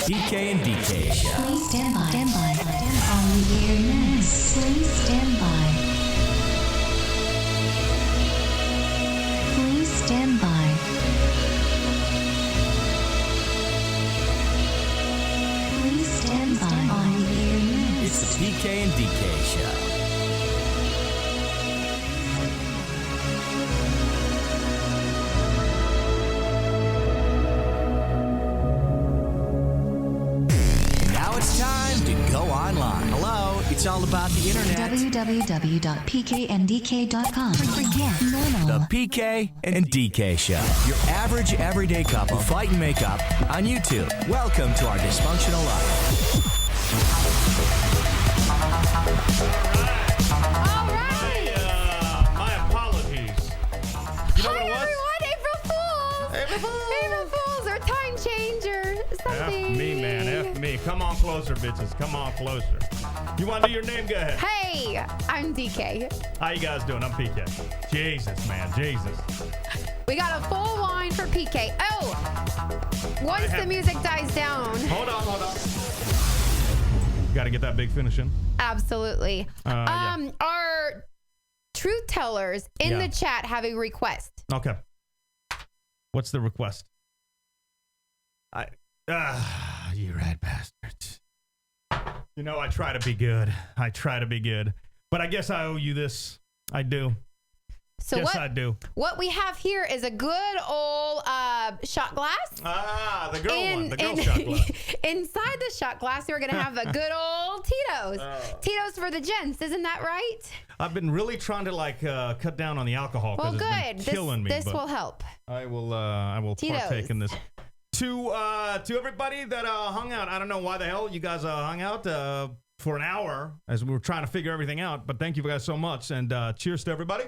PK and DK Show. Please stand by. Stand by. On the air next. Please stand by. Please stand by. Please stand by. On the air next. It's the PK and DK Show. It's all about the internet. www.pkndk.com. Forget normal. The PK and DK Show. Your average everyday couple fight and make up on YouTube. Welcome to our dysfunctional life. All right. My apologies. You know what it was? Everyone, April Fools. April Fools. April Fools or time changer. Something. F me, man. F me. Come on closer, bitches. Come on closer. You want to do your name? Go ahead. Hey, I'm DK. How you guys doing? I'm PK. Jesus, man. Jesus. We got a full line for PK. Oh, once the music dies down. Hold on. Got to get that big finish in. Absolutely. Yeah. Our truth tellers in the chat have a request. Okay. What's the request? You rat bastards. You know, I try to be good. But I guess I owe you this. I do. So yes, I do. What we have here is a good old shot glass. Ah, the girl one. The girl shot glass. Inside the shot glass, we're going to have a good old Tito's. Tito's for the gents. Isn't that right? I've been really trying to cut down on the alcohol because it's been killing me. This will help. I will Tito's. partake in this. To everybody that hung out, I don't know why the hell you guys hung out for an hour as we were trying to figure everything out, but thank you guys so much, and cheers to everybody.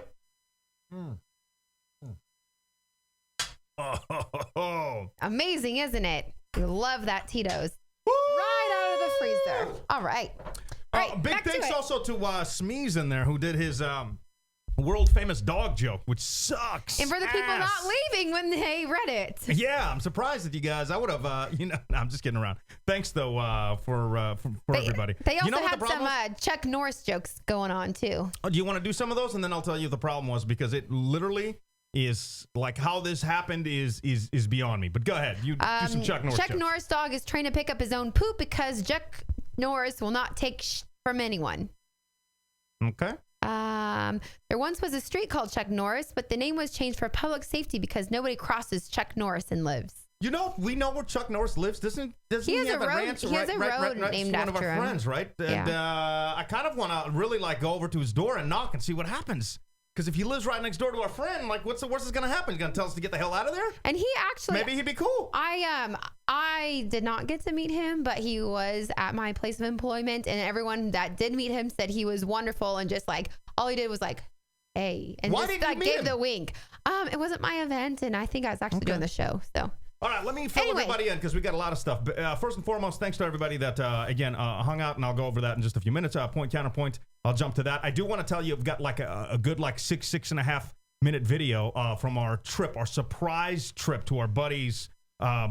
Oh. Amazing, isn't it? You love that Tito's. Woo! Right out of the freezer. All right. All right, big back to thanks it. also to Smeeze in there who did his world famous dog joke, which sucks. And for the people not leaving when they read it. Yeah, I'm surprised that you guys. I would have, I'm just kidding around. Thanks though for everybody. They also had some Chuck Norris jokes going on too. Oh, do you want to do some of those, and then I'll tell you what the problem was, because it literally is like how this happened is beyond me. But go ahead, you do some Chuck Norris. Chuck Norris dog is trained to pick up his own poop because Chuck Norris will not take from anyone. Okay. There once was a street called Chuck Norris, but the name was changed for public safety because nobody crosses Chuck Norris and lives. You know, we know where Chuck Norris lives. Doesn't he have a ranch? He has a road named after him. One of our him. friends, right? And I kind of want to really go over to his door and knock and see what happens. Because if he lives right next door to our friend, what's the worst that's going to happen? He's going to tell us to get the hell out of there? And he actually... Maybe he'd be cool. I did not get to meet him, but he was at my place of employment, and everyone that did meet him said he was wonderful, and just all he did was hey, and why just did you meet gave him? the wink. It wasn't my event, and I think I was actually doing the show, so... All right, let me fill everybody in because we got a lot of stuff. But, first and foremost, thanks to everybody that, again, hung out, and I'll go over that in just a few minutes. Point, counterpoint, I'll jump to that. I do want to tell you, I've got a good 6.5 minute video from our trip, our surprise trip to our buddy's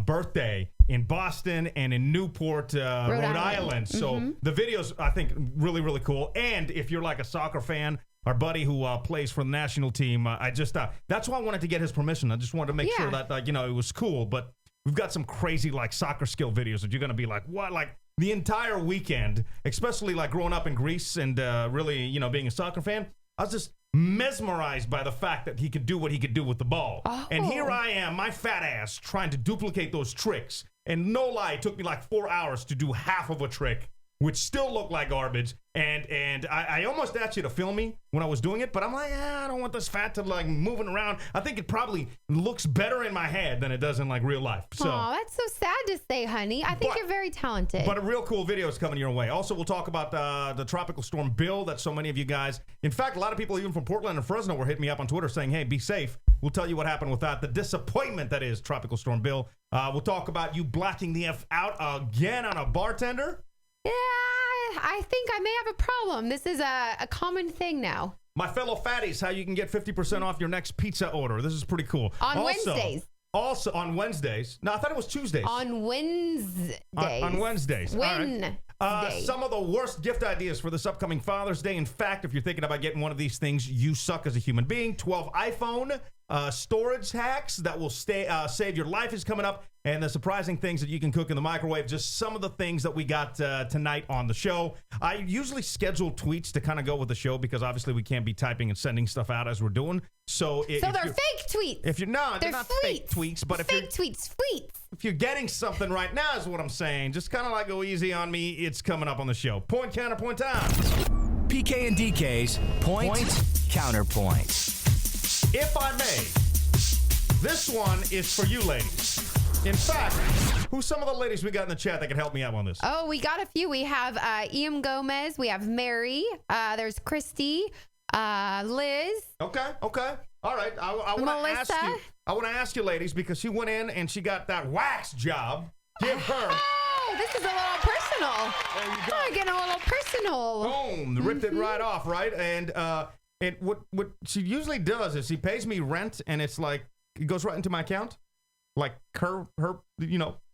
birthday in Boston and in Newport, Rhode Island. So the video's, I think, really, really cool. And if you're a soccer fan, our buddy who plays for the national team, that's why I wanted to get his permission. I just wanted to make sure that, it was cool. But we've got some crazy, soccer skill videos that you're going to be like, what? The entire weekend, especially, growing up in Greece and really, being a soccer fan, I was just mesmerized by the fact that he could do what he could do with the ball. Oh. And here I am, my fat ass, trying to duplicate those tricks. And no lie, it took me 4 hours to do half of a trick, which still looked like garbage. And I almost asked you to film me when I was doing it, but I'm I don't want this fat to moving around. I think it probably looks better in my head than it does in real life. So, that's so sad to say, honey. I think you're very talented. But a real cool video is coming your way. Also, we'll talk about the tropical storm Bill that so many of you guys, in fact, a lot of people even from Portland and Fresno were hitting me up on Twitter saying, hey, be safe. We'll tell you what happened with that. The disappointment that is tropical storm Bill. We'll talk about you blacking the F out again on a bartender. Yeah, I think I may have a problem. This is a common thing now. My fellow fatties, how you can get 50% off your next pizza order. This is pretty cool. On Wednesdays. Also on Wednesdays. No, I thought it was Tuesdays. On Wednesdays. On Wednesdays. Wednesdays. All right. Some of the worst gift ideas for this upcoming Father's Day. In fact, if you're thinking about getting one of these things, you suck as a human being. 12 iPhone storage hacks that will save your life is coming up. And the surprising things that you can cook in the microwave. Just some of the things that we got tonight on the show. I usually schedule tweets to kind of go with the show because obviously we can't be typing and sending stuff out as we're doing. So they're fake tweets. If you're they're not fake tweets, but if you're getting something right now is what I'm saying. Just kind of like go easy on me. It's coming up on the show. Point counterpoint time. PK and DK's point counterpoint. If I may, this one is for you ladies. In fact, who's some of the ladies we got in the chat that can help me out on this? Oh, we got a few. We have Ian Gomez. We have Mary. There's Christy. Liz. Okay. All right. I want to ask you. I want to ask you, ladies, because she went in and she got that wax job. Give her. Oh, this is a little personal. There you go. Oh, getting a little personal. Boom. Ripped it right off, right? And what she usually does is she pays me rent, and it's like it goes right into my account. Like her,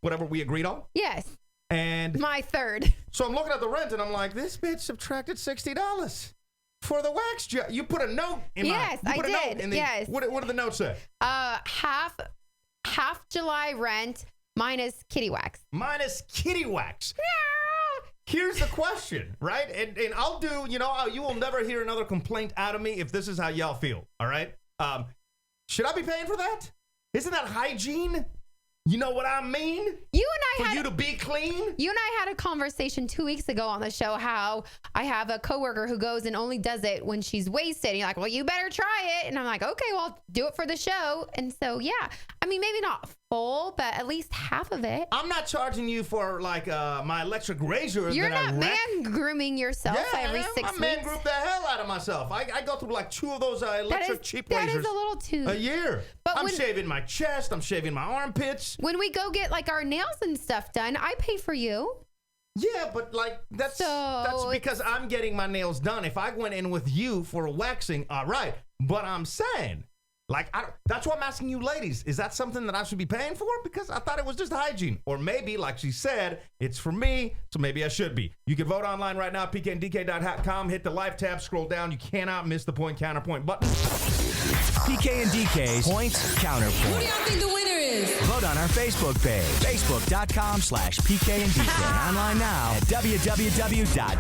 whatever we agreed on. Yes. And my third. So I'm looking at the rent and I'm like, this bitch subtracted $60 for the wax job. You put a note in yes, my. I did. Yes. What did the note say? Half July rent minus kitty wax. Minus kitty wax. Here's the question, right? And I'll do. You will never hear another complaint out of me if this is how y'all feel. All right. Should I be paying for that? Isn't that hygiene? You know what I mean? You to be clean? You and I had a conversation 2 weeks ago on the show how I have a coworker who goes and only does it when she's wasted. And you're like, well, you better try it. And I'm like, okay, well, I'll do it for the show. And so, yeah. I mean, maybe not full, but at least half of it. I'm not charging you for like my electric razor. You're not man grooming yourself every 6 weeks. I man group the hell out of myself. I go through like 2 of those electric cheap razors. That is a little too. A year. But I'm shaving my chest. I'm shaving my armpits. When we go get like our nails and stuff done, I pay for you. Yeah, but like that's because I'm getting my nails done. If I went in with you for a waxing, all right. But I'm saying, like, that's why I'm asking you ladies. Is that something that I should be paying for? Because I thought it was just hygiene. Or maybe, like she said, it's for me, so maybe I should be. You can vote online right now, pknddk.com. Hit the live tab, scroll down. You cannot miss the point counterpoint button. PK and DK's point counterpoint. Who do y'all think the winner is? Vote on our Facebook page, facebook.com/PK and DK. Online now at www.pknddk.com.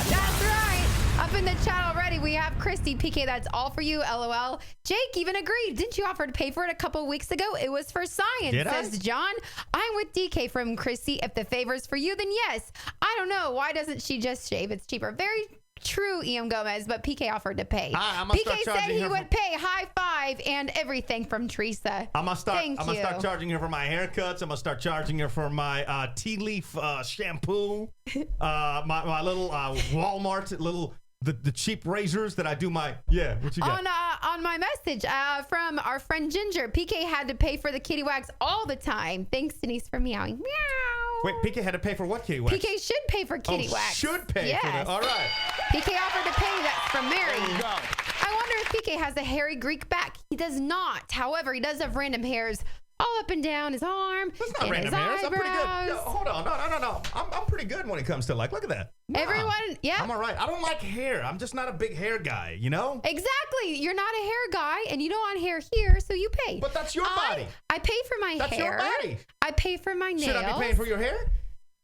That's right. Up in the chat already, we have Christy. PK, that's all for you, LOL. Jake even agreed. Didn't you offer to pay for it a couple weeks ago? It was for science, says John. I'm with DK from Christy. If the favor's for you, then yes. I don't know. Why doesn't she just shave? It's cheaper. Very true, Ian Gomez, but PK offered to pay. PK said he would pay high five and everything from Teresa. I'm gonna start charging her for my haircuts. I'm gonna start charging her for my tea leaf shampoo. My little Walmart little the cheap razors that I do my what you got? On my message from our friend Ginger, PK had to pay for the kitty wax all the time. Thanks, Denise, for meowing. Meow. Wait, PK had to pay for what kitty wax? PK should pay for kitty wax. Should pay for that. All right. PK offered to pay. That's from Mary. There you go. I wonder if PK has a hairy Greek back. He does not. However, he does have random hairs all up and down his arm. That's not random hairs. I'm pretty good. Yo, hold on. No. I'm pretty good when it comes to look at that. Wow. Everyone, yeah. I'm all right. I don't like hair. I'm just not a big hair guy, you know? Exactly. You're not a hair guy, and you don't want hair here, so you pay. But that's your body. I pay for my hair. That's your body. I pay for my nails. Should I be paying for your hair?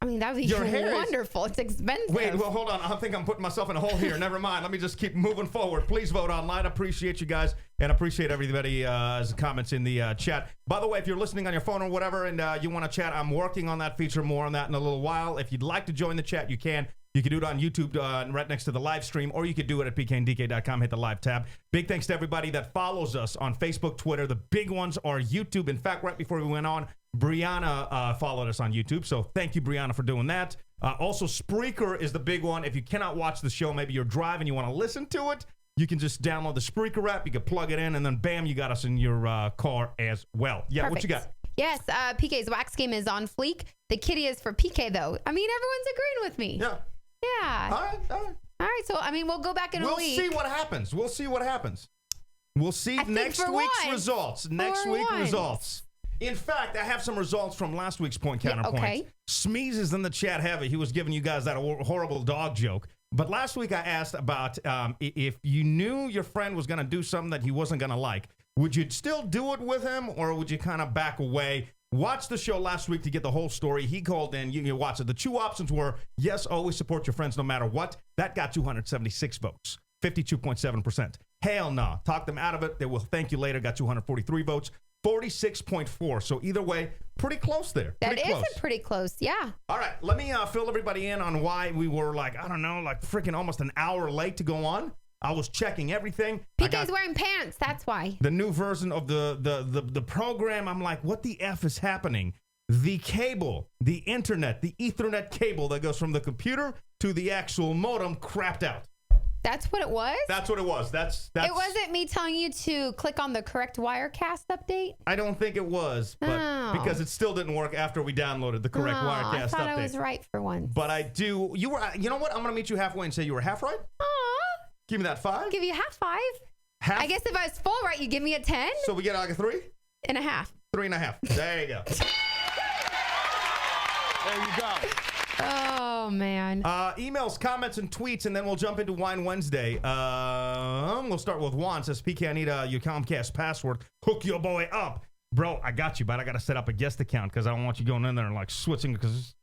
I mean, that would be wonderful. It's expensive. Wait, well, hold on. I think I'm putting myself in a hole here. Never mind. Let me just keep moving forward. Please vote online. Appreciate you guys, and appreciate everybody's comments in the chat. By the way, if you're listening on your phone or whatever, and you want to chat, I'm working on that feature. More on that in a little while. If you'd like to join the chat, you can. You can do it on YouTube right next to the live stream, or you could do it at pkndk.com. Hit the live tab. Big thanks to everybody that follows us on Facebook, Twitter. The big ones are YouTube. In fact, right before we went on, Brianna followed us on YouTube. So thank you, Brianna, for doing that. Also, Spreaker is the big one. If you cannot watch the show, maybe you're driving, you want to listen to it, you can just download the Spreaker app. You can plug it in, and then bam, you got us in your car as well. Yeah, Perfect. What you got? Yes, PK's wax game is on fleek. The kitty is for PK, though. I mean, everyone's agreeing with me. Yeah. Yeah. All right. All right. So, I mean, we'll go back in a week. We'll see what happens. We'll see next week's once. results. Next week's results. In fact, I have some results from last week's point counterpoint. Okay. Smeeze is in the chat heavy. He was giving you guys that horrible dog joke. But last week I asked about if you knew your friend was going to do something that he wasn't going to like, would you still do it with him or would you kind of back away? Watch the show last week to get the whole story. He called in. You watch it. The two options were, yes, always support your friends no matter what. That got 276 votes, 52.7%. Hell no. Talk them out of it. They will thank you later. Got 243 votes. 46.4. So either way, pretty close there. That is pretty close, yeah. All right, let me fill everybody in on why we were freaking almost an hour late to go on. I was checking everything. PK's wearing pants, that's why. The new version of the program, I'm like, what the F is happening? The cable, the internet, the Ethernet cable that goes from the computer to the actual modem crapped out. That's what it was? That's what it was. That's It wasn't me telling you to click on the correct Wirecast update? I don't think it was, but because it still didn't work after we downloaded the correct Wirecast update. I thought I was right for once. But I do. You know what? I'm going to meet you halfway and say you were half right. Aw. Give me that 5. I'll give you a half 5. Half? I guess if I was full right, you give me a 10. So we get like a 3? And a half. 3.5. There you go. There you go. Oh, man. Emails, comments, and tweets, and then we'll jump into Wine Wednesday. We'll start with Juan. Says, PK, I need your Comcast password. Hook your boy up. Bro, I got you, but I got to set up a guest account because I don't want you going in there and like switching because,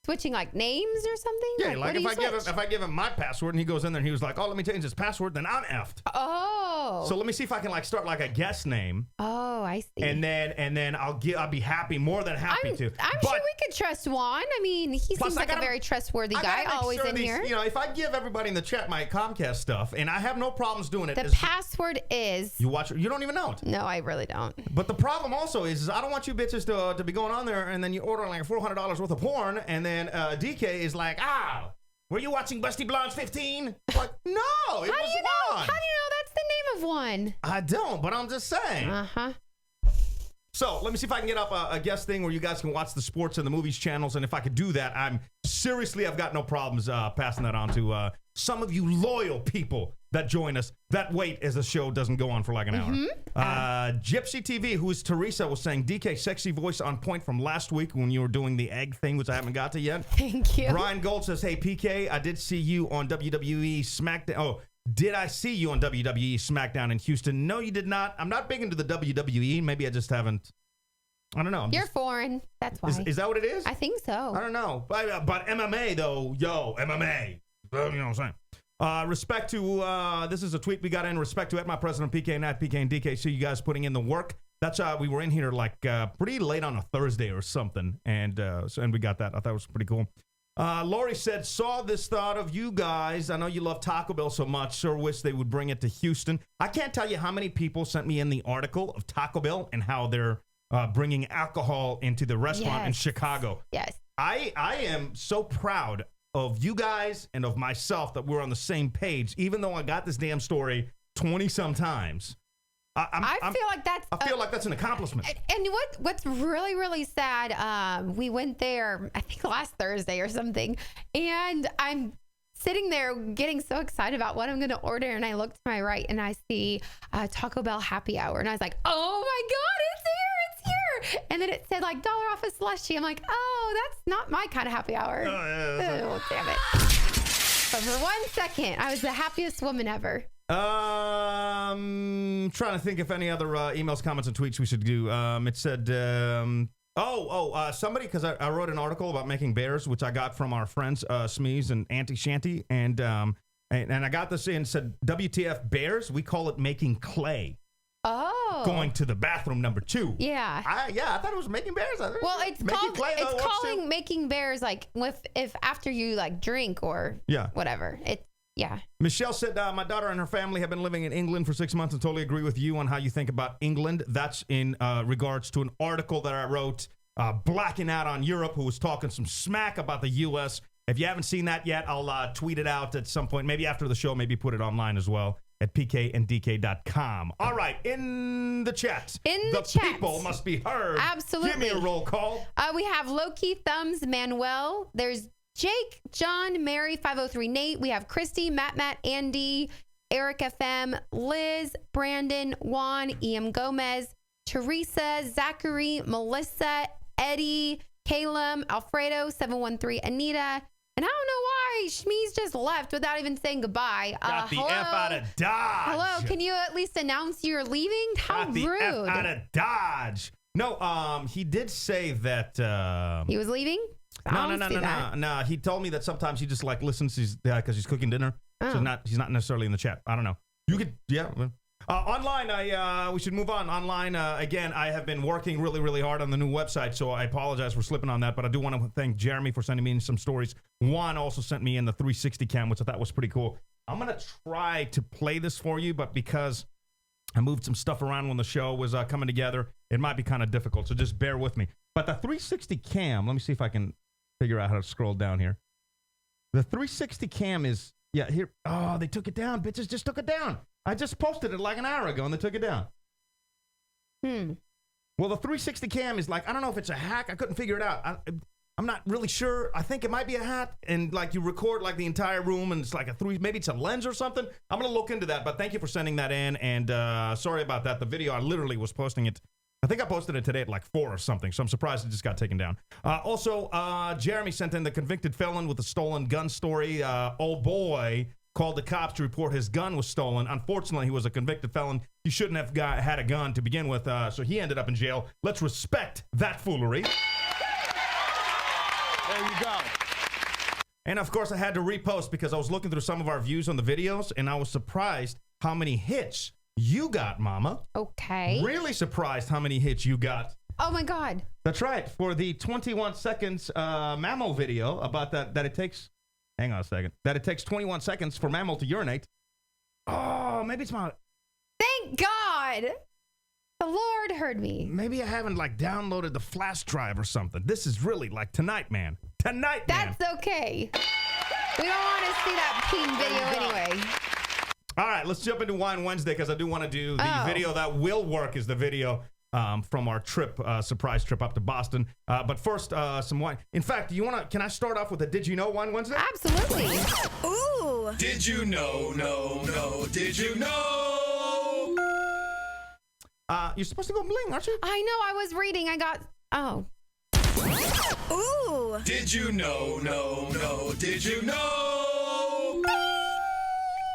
Switching like names or something? Yeah, like if I give him my password and he goes in there and he was like, oh, let me change his password, then I'm effed. Oh. So let me see if I can like start like a guest name. Oh, I see. And then I'll be happy, more than happy to. I'm sure we could trust Juan. I mean, he seems like a very trustworthy guy, always in here. If I give everybody in the chat my Comcast stuff, and I have no problems doing it. The password is. You don't even know it. No, I really don't. But the problem also is I don't want you bitches to be going on there and then you order like $400 worth of porn, and then DK is like, were you watching Busty Blondes 15? Like, no, it was one. How do you know that's the name of one? I don't, but I'm just saying. Uh-huh. So let me see if I can get up a guest thing where you guys can watch the sports and the movies channels. And if I could do that, I've got no problems passing that on to some of you loyal people that join us that wait as the show doesn't go on for like an hour. Gypsy TV, who is Teresa, was saying, DK, sexy voice on point from last week when you were doing the egg thing, which I haven't got to yet. Thank you. Brian Gold says, hey, PK, I did see you on WWE SmackDown. Oh, did I see you on WWE SmackDown in Houston? No, you did not. I'm not big into the WWE. Maybe I just haven't. I don't know. You're foreign. That's why. Is that what it is? I think so. I don't know. But MMA, though, MMA. You know what I'm saying? Respect to, this is a tweet we got in. Respect to at my president, PK, Nat, PK, and DK. See you guys putting in the work. That's we were in here like pretty late on a Thursday or something. And we got that. I thought it was pretty cool. Lori said, saw this thought of you guys. I know you love Taco Bell so much. Sure wish they would bring it to Houston. I can't tell you how many people sent me in the article of Taco Bell and how they're bringing alcohol into the restaurant in Chicago. Yes. I am so proud of you guys and of myself that we're on the same page, even though I got this damn story 20-some times. I feel like that's an accomplishment. And what's really, really sad, we went there, I think last Thursday or something, and I'm sitting there getting so excited about what I'm going to order, and I look to my right, and I see Taco Bell happy hour, and I was like, oh my God, it's here. And then it said like $1 off a slushie. I'm like, oh, that's not my kind of happy hour. Oh, damn it. But for 1 second, I was the happiest woman ever. Trying to think if any other emails, comments, and tweets we should do. It said, somebody, because I wrote an article about making bears, which I got from our friends Smeeze and Auntie Shanty, and I got this in, said, WTF bears, we call it making clay. Oh. Going to the bathroom number 2. Yeah. I thought it was making bears. Well, it's calling making bears like if after you like drink or whatever. Yeah. Michelle said, my daughter and her family have been living in England for 6 months and totally agree with you on how you think about England. That's in regards to an article that I wrote, blacking out on Europe, who was talking some smack about the U.S. If you haven't seen that yet, I'll tweet it out at some point, maybe after the show, maybe put it online as well at pkanddk.com. All right, in the chat. The people must be heard. Absolutely. Give me a roll call. We have Loki, Thumbs, Manuel. There's Jake, John, Mary, 503 Nate. We have Christy, Matt, Andy, Eric FM, Liz, Brandon, Juan, EM Gomez, Teresa, Zachary, Melissa, Eddie, Caleb, Alfredo, 713, Anita. And I don't know why Shmeez just left without even saying goodbye. Got the hello? F out of Dodge. Hello, can you at least announce you're leaving? How Got the rude. F out of Dodge. No, he did say that. He was leaving? No. He told me that sometimes he just like listens because he's cooking dinner. Oh. So he's not necessarily in the chat. I don't know. You could, yeah. Online, we should move on. Online, again, I have been working really, really hard on the new website, so I apologize for slipping on that, but I do want to thank Jeremy for sending me in some stories. Juan also sent me in the 360 cam, which I thought was pretty cool. I'm going to try to play this for you, but because I moved some stuff around when the show was coming together, it might be kind of difficult, so just bear with me. But the 360 cam, let me see if I can figure out how to scroll down here. The 360 cam is, yeah, here. Oh, they took it down. Bitches just took it down. I just posted it like an hour ago, and they took it down. Well, the 360 cam is like, I don't know if it's a hack. I couldn't figure it out. I'm not really sure. I think it might be a hack, and like you record like the entire room, and it's like maybe it's a lens or something. I'm going to look into that, but thank you for sending that in, and sorry about that. The video, I literally was posting it. I think I posted it today at like 4 or something, so I'm surprised it just got taken down. Also, Jeremy sent in the convicted felon with the stolen gun story. Old boy called the cops to report his gun was stolen. Unfortunately, he was a convicted felon. He shouldn't have had a gun to begin with, so he ended up in jail. Let's respect that foolery. There you go. And of course, I had to repost because I was looking through some of our views on the videos, and I was surprised how many hits you got, Mama. Okay. Really surprised how many hits you got. Oh, my God. That's right. For the 21 seconds mammal video about that it takes, hang on a second, that it takes 21 seconds for mammal to urinate. Oh, maybe it's my... Thank God. The Lord heard me. Maybe I haven't, like, downloaded the flash drive or something. This is really, like, tonight, man. Tonight, man. That's okay. We don't want to see that peen video anyway. All right, let's jump into Wine Wednesday because I do want to do the video that will work is the video from our trip, surprise trip up to Boston. But first, some wine. In fact, can I start off with a Did You Know Wine Wednesday? Absolutely. Ooh. Did you know, did you know? You're supposed to go bling, aren't you? I know, I was reading. Ooh. Did you know, did you know?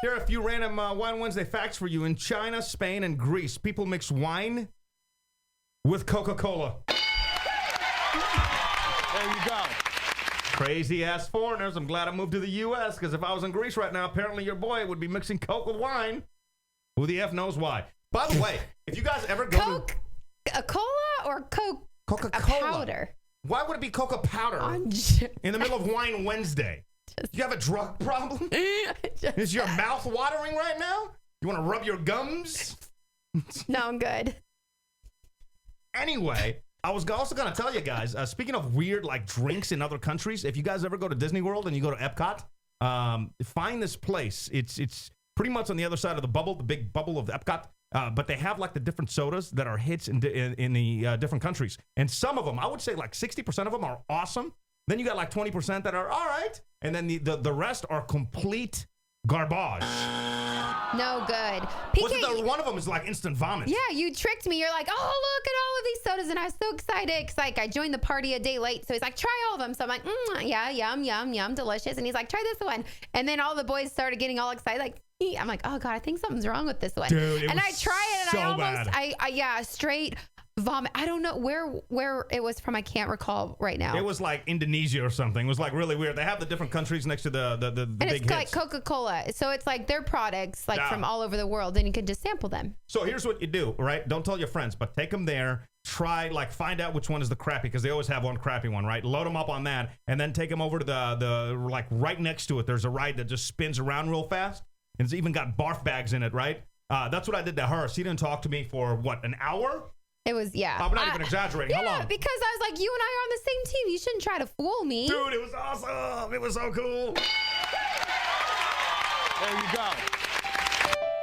Here are a few random Wine Wednesday facts for you. In China, Spain, and Greece, people mix wine with Coca-Cola. There you go. Crazy ass foreigners. I'm glad I moved to the U.S. because if I was in Greece right now, apparently your boy would be mixing Coke with wine. Who the F knows why? By the way, if you guys ever go Coca-Cola or Coca-Cola powder? Why would it be Coca powder in the middle of Wine Wednesday? Do you have a drug problem? Is your mouth watering right now? You want to rub your gums? No, I'm good. Anyway, I was also going to tell you guys, speaking of weird like drinks in other countries, if you guys ever go to Disney World and you go to Epcot, find this place. It's pretty much on the other side of the bubble, the big bubble of Epcot. But they have like the different sodas that are hits in the different countries. And some of them, I would say like 60% of them are awesome. Then you got like 20% that are all right. And then the rest are complete garbage. No good. PK, one of them is like instant vomit. Yeah, you tricked me. You're like, oh, look at all of these sodas. And I was so excited because like I joined the party a day late. So he's like, try all of them. So I'm like, yeah, yum, yum, yum, delicious. And he's like, try this one. And then all the boys started getting all excited. Like, I'm like, oh God, I think something's wrong with this one. Dude, and I try it and so I almost, bad. Straight vomit. I don't know where it was from. I can't recall right now. It was like Indonesia or something. It was like really weird. They have the different countries next to the and big it's hits. like Coca-Cola. So it's like their products like from all over the world and you can just sample them. So here's what you do, right? Don't tell your friends, but take them there. Try, like, find out which one is the crappy because they always have one crappy one, right? Load them up on that and then take them over to the like right next to it. There's a ride that just spins around real fast. And it's even got barf bags in it, right? That's what I did to her. She didn't talk to me for, what, an hour? It was, yeah. I'm not even exaggerating. Yeah, How long? because I was like, you and I are on the same team. You shouldn't try to fool me. Dude, it was awesome. It was so cool. There you go.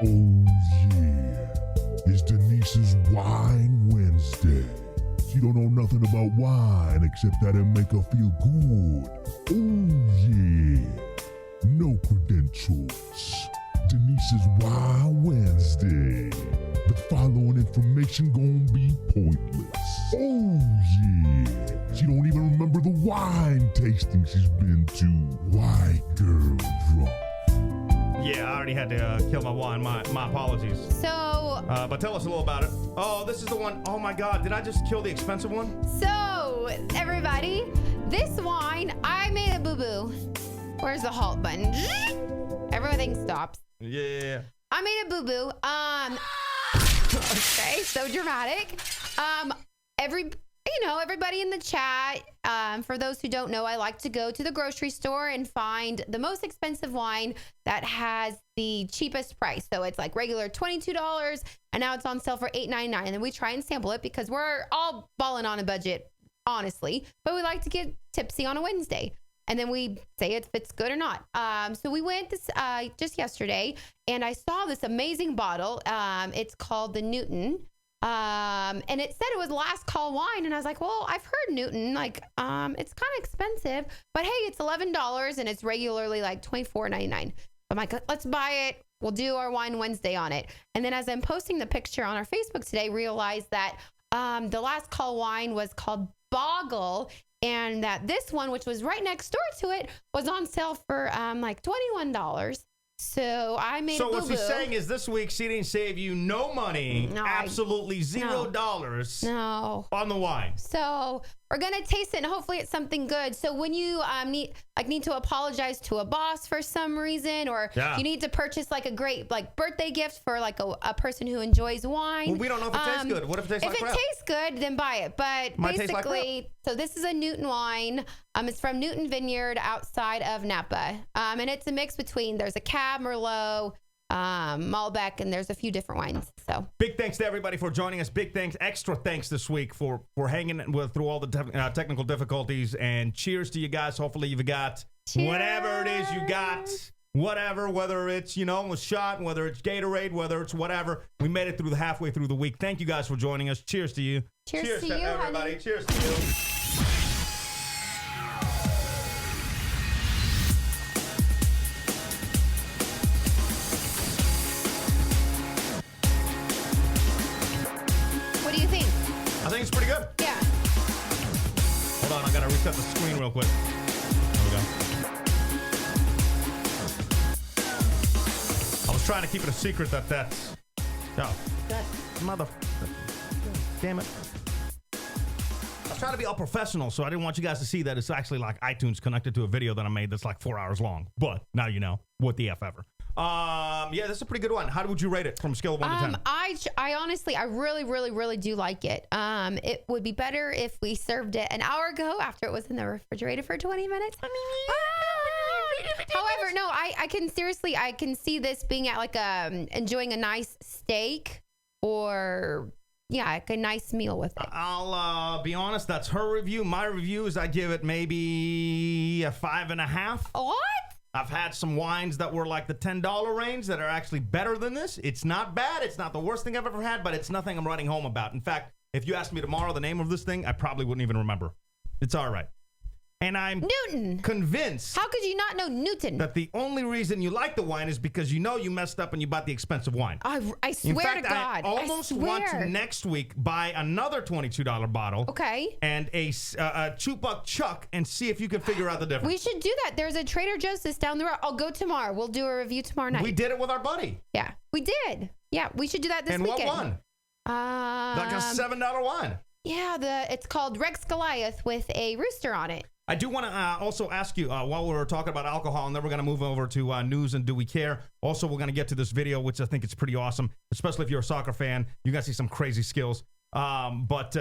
Oh, yeah. It's Denise's Wine Wednesday. She don't know nothing about wine except that it make her feel good. Oh, yeah. No credentials. Denise's Wine Wednesday. The following information gonna be pointless. Oh yeah, she don't even remember the wine tasting she's been to. White girl drunk. Yeah, I already had to kill my wine. My apologies. So, but tell us a little about it. Oh, this is the one. Oh my God, did I just kill the expensive one? so everybody, this wine, I made a boo-boo. Where's the halt button? Everything stops. Yeah. I made a boo-boo. Okay, so dramatic. Everybody in the chat, for those who don't know, I like to go to the grocery store and find the most expensive wine that has the cheapest price. So it's like regular $22, and now it's on sale for $8.99. And then we try and sample it because we're all balling on a budget, honestly. But we like to get tipsy on a Wednesday. And then we say if it's good or not. So we went just yesterday, and I saw this amazing bottle. It's called the Newton. And it said it was last call wine. And I was like, well, I've heard Newton, it's kind of expensive, but hey, it's $11 and it's regularly like $24.99. I'm like, let's buy it. We'll do our Wine Wednesday on it. And then as I'm posting the picture on our Facebook today, realized that the last call wine was called Boggle, and that this one, which was right next door to it, was on sale for like $21. So I made a boo-boo. So what she's saying is this week she didn't save you no money, absolutely $0 on the wine. So we're gonna taste it, and hopefully it's something good. So when you need to apologize to a boss for some reason, or you need to purchase like a great birthday gift for like a person who enjoys wine. Well, we don't know if it tastes good. What if it tastes like crap? If it tastes good, then buy it. But basically, so this is a Newton wine. It's from Newton Vineyard outside of Napa, and it's a mix between there's a Cab, Merlot, Malbec, and there's a few different wines. So big thanks to everybody for joining us. Big thanks, extra thanks this week for hanging through all the technical difficulties. And cheers to you guys. Hopefully you've got whatever it is you got. Whether it's, a shot, whether it's Gatorade, whether it's whatever. We made it through halfway through the week. Thank you guys for joining us. Cheers to you. Cheers to you, everybody. Honey. Cheers to you. What do you think? I think it's pretty good. Yeah. Hold on, I gotta reset the screen real quick. There we go. I was trying to keep it a secret that's... Oh, that mother... Damn it. I was trying to be all professional, so I didn't want you guys to see that it's actually like iTunes connected to a video that I made that's like 4 hours long. But now you know. What the F ever. Yeah, this is a pretty good one. How would you rate it from a scale of 1 to 10? I honestly, I really, really, really do like it. It would be better if we served it an hour ago after it was in the refrigerator for 20 minutes. However, no, I can see this being at like enjoying a nice steak or like a nice meal with it. I'll be honest, that's her review. My review is I give it maybe a 5.5. What? I've had some wines that were like the $10 range that are actually better than this. It's not bad. It's not the worst thing I've ever had, but it's nothing I'm writing home about. In fact, if you asked me tomorrow the name of this thing, I probably wouldn't even remember. It's all right. And I'm Newton. Convinced. How could you not know Newton? That the only reason you like the wine is because you know you messed up and you bought the expensive wine. I swear In fact, to God. I almost want to next week buy another $22 bottle. Okay. And a Chupak Chuck and see if you can figure out the difference. We should do that. There's a Trader Joe's just down the road. I'll go tomorrow. We'll do a review tomorrow night. We did it with our buddy. Yeah, we did. Yeah, we should do that this weekend. And what won? Like a $7 wine. Yeah, it's called Rex Goliath with a rooster on it. I do want to also ask you, while we're talking about alcohol, and then we're going to move over to news and do we care. Also, we're going to get to this video, which I think is pretty awesome, especially if you're a soccer fan. You guys see some crazy skills. But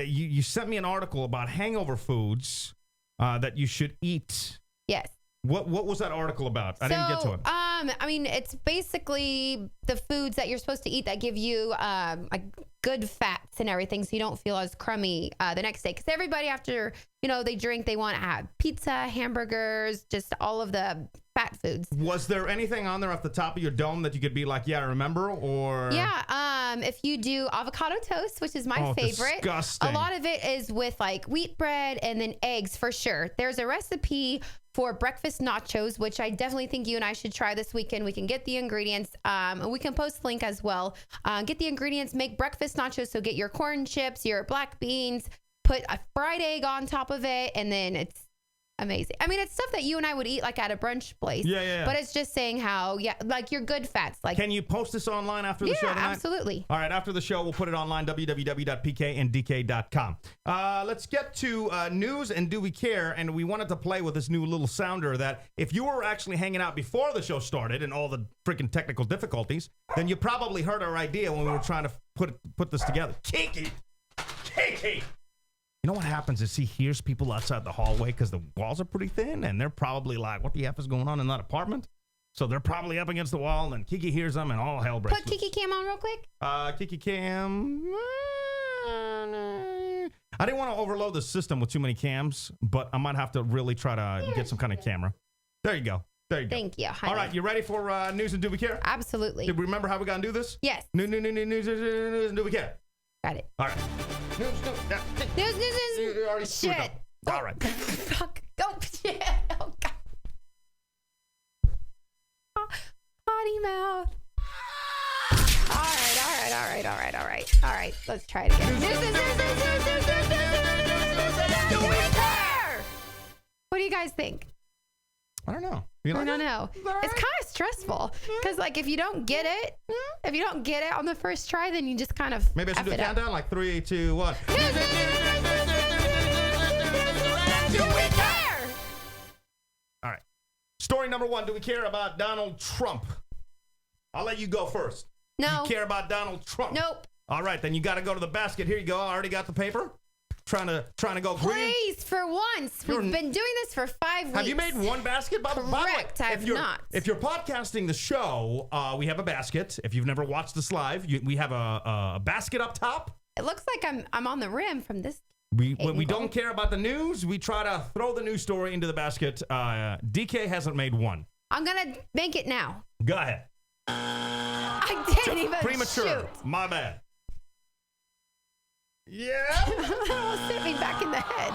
you sent me an article about hangover foods that you should eat. Yes. What was that article about? I didn't get to it. I mean, it's basically the foods that you're supposed to eat that give you like good fats and everything, so you don't feel as crummy the next day. Because everybody, after they drink, they want to have pizza, hamburgers, just all of the fat foods. Was there anything on there off the top of your dome that you could be like, yeah, I remember? Or if you do avocado toast, which is my favorite. Disgusting. A lot of it is with like wheat bread and then eggs for sure. There's a recipe for breakfast nachos, which I definitely think you and I should try this weekend. We can get the ingredients. And we can post the link as well. Get the ingredients, make breakfast nachos. So get your corn chips, your black beans, put a fried egg on top of it, and then it's amazing. I mean, it's stuff that you and I would eat like at a brunch place. Yeah. But it's just saying how, like your good fats. Like, can you post this online after the show tonight? Yeah, absolutely. All right, after the show, we'll put it online, www.pkndk.com. Let's get to news and do we care? And we wanted to play with this new little sounder that if you were actually hanging out before the show started and all the freaking technical difficulties, then you probably heard our idea when we were trying to put this together. Kiki! You know what happens is he hears people outside the hallway because the walls are pretty thin, and they're probably like, what the F is going on in that apartment? So they're probably up against the wall, and Kiki hears them, and all hell breaks loose. Put Kiki Cam on real quick. Kiki Cam. I didn't want to overload the system with too many cams, but I might have to really try to get some kind of camera. There you go. Thank you. All right, you ready for news and do we care? Absolutely. Did we remember how we got to do this? Yes. News and do we care? Got it. All right. News. You already screwed shit. up. All right. Fuck. Go. Shit. Oh, God. Potty mouth. All right. Let's try it again. Do we care? What do you guys think? I don't know. I don't know. It's kind of stressful because, like, if you don't get it on the first try, then you just kind of maybe I should do a countdown, like 3, 2, 1. Do we care? All right. Story number 1. Do we care about Donald Trump? I'll let you go first. No. You care about Donald Trump? Nope. All right, then you got to go to the basket. Here you go. I already got the paper. Trying to go green. Please, for once. We've been doing this for 5 weeks. Have you made one basket? Correct, I have not. If you're podcasting the show, we have a basket. If you've never watched this live, we have a basket up top. It looks like I'm on the rim from this. When we don't care about the news, we try to throw the news story into the basket. DK hasn't made one. I'm going to make it now. Go ahead. I didn't even Premature. shoot. My bad. Yeah. Almost hit me back in the head.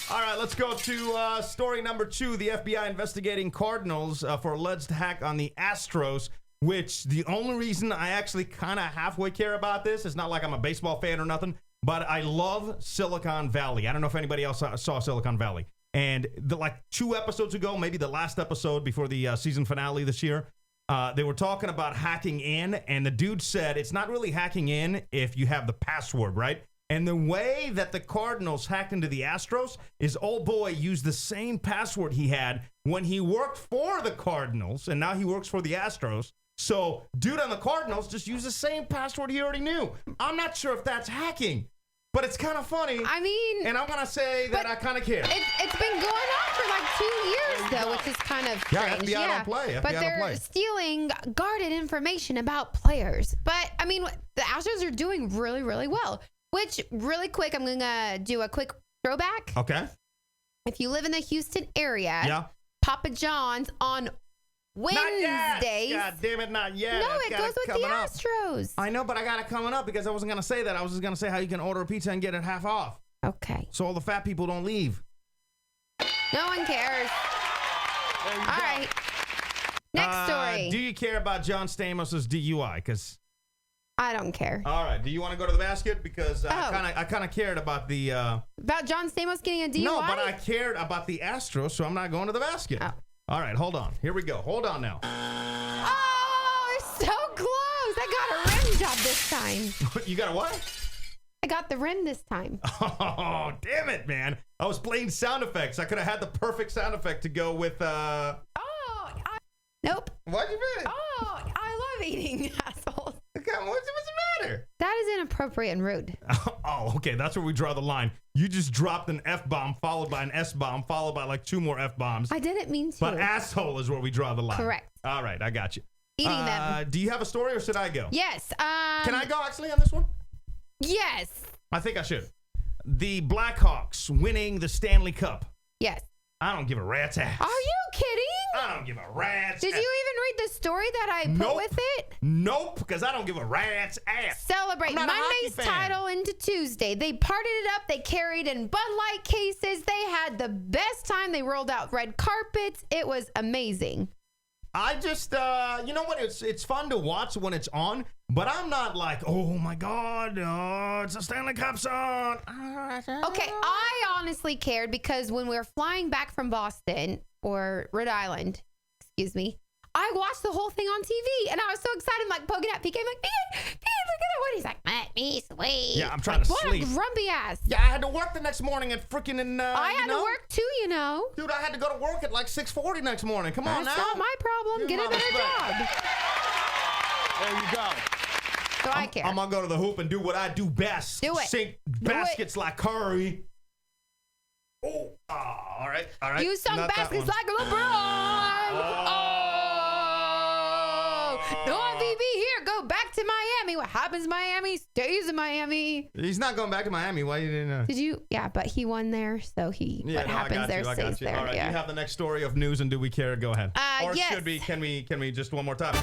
All right, let's go to story number 2. The FBI investigating Cardinals for alleged hack on the Astros, which the only reason I actually kind of halfway care about this is not like I'm a baseball fan or nothing, but I love Silicon Valley. I don't know if anybody else saw Silicon Valley. And like 2 episodes ago, maybe the last episode before the season finale this year, they were talking about hacking in, and the dude said it's not really hacking in if you have the password, right? And the way that the Cardinals hacked into the Astros is old boy used the same password he had when he worked for the Cardinals, and now he works for the Astros. So dude on the Cardinals just used the same password he already knew. I'm not sure if that's hacking, but it's kind of funny. I mean, and I'm going to say that I kind of care. It's been going on for like 2 years, though, which is kind of strange. FBI don't play. But they're stealing guarded information about players. But, I mean, the Astros are doing really, really well. Which, really quick, I'm going to do a quick throwback. Okay. If you live in the Houston area, Papa John's on Wednesdays. God damn it, not yet. No, it goes with the Astros. I know, but I got it coming up because I wasn't going to say that. I was just going to say how you can order a pizza and get it half off. Okay. So all the fat people don't leave. No one cares. All right. Next story. Do you care about John Stamos' DUI? Because I don't care. All right. Do you want to go to the basket? Because I kind of cared about the... about John Stamos getting a DUI? No, but I cared about the Astros, so I'm not going to the basket. Oh. All right, hold on. Here we go. Hold on now. Oh, it's so close. I got a rim job this time. You got a what? I got the rim this time. Oh, damn it, man. I was playing sound effects. I could have had the perfect sound effect to go with... Nope. What'd you mean? Oh, I love eating assholes. What's the matter? That is inappropriate and rude. Oh, okay. That's where we draw the line. You just dropped an F-bomb followed by an S-bomb followed by like 2 more F-bombs. I didn't mean to. But asshole is where we draw the line. Correct. All right. I got you. Eating them. Do you have a story or should I go? Yes. Can I go actually on this one? Yes. I think I should. The Blackhawks winning the Stanley Cup. Yes. I don't give a rat's ass. Are you kidding? I don't don't give a rat's Did ass. you even read the story that I put with it? Nope, because I don't give a rat's ass. Celebrate I'm not a hockey Monday's fan. title into Tuesday. They partied it up. They carried in Bud Light cases. They had the best time. They rolled out red carpets. It was amazing. I just, you know what? It's fun to watch when it's on, but I'm not like, oh my God, it's a Stanley Cup song. Okay, I honestly cared because when we were flying back from Boston or Rhode Island, excuse me, I watched the whole thing on TV and I was so excited. I'm like poking at PK. I'm like, PK, look at what he's like. Let me sleep. Yeah, I'm trying to what sleep. What a grumpy ass. Yeah, I had to work the next morning at freaking. I had to work too, you know. Dude, I had to go to work at like 6:40 next morning. Come on That's now. not my problem. Get a better job. There you go. So I care. I'm gonna go to the hoop and do what I do best. Do it. Sink baskets like Curry. Oh, all right. You sung Not that baskets one. like LeBron. Oh. No MVP here. Go back to Miami. What happens in Miami stays in Miami. He's not going back to Miami. Why you didn't? Did you? Yeah, but he won there, so he. Yeah, what happens there I stays got you. there. All right, Yeah. you have the next story of news, and do we care? Go ahead. Or yes. should we? Can we just one more time? Do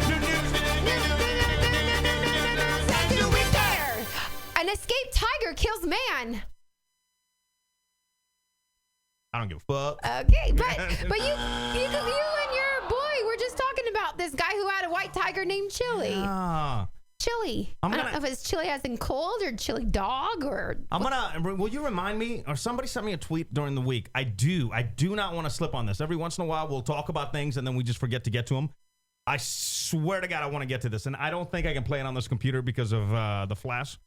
we care? An escaped tiger kills man. I don't give a fuck. Okay, but you and your boy were just talking about this guy who had a white tiger named Chili. Chili. I don't know if it's chili as in cold or chili dog or. Will you remind me, or somebody sent me a tweet during the week? I do not want to slip on this. Every once in a while, we'll talk about things and then we just forget to get to them. I swear to God, I want to get to this, and I don't think I can play it on this computer because of the flash.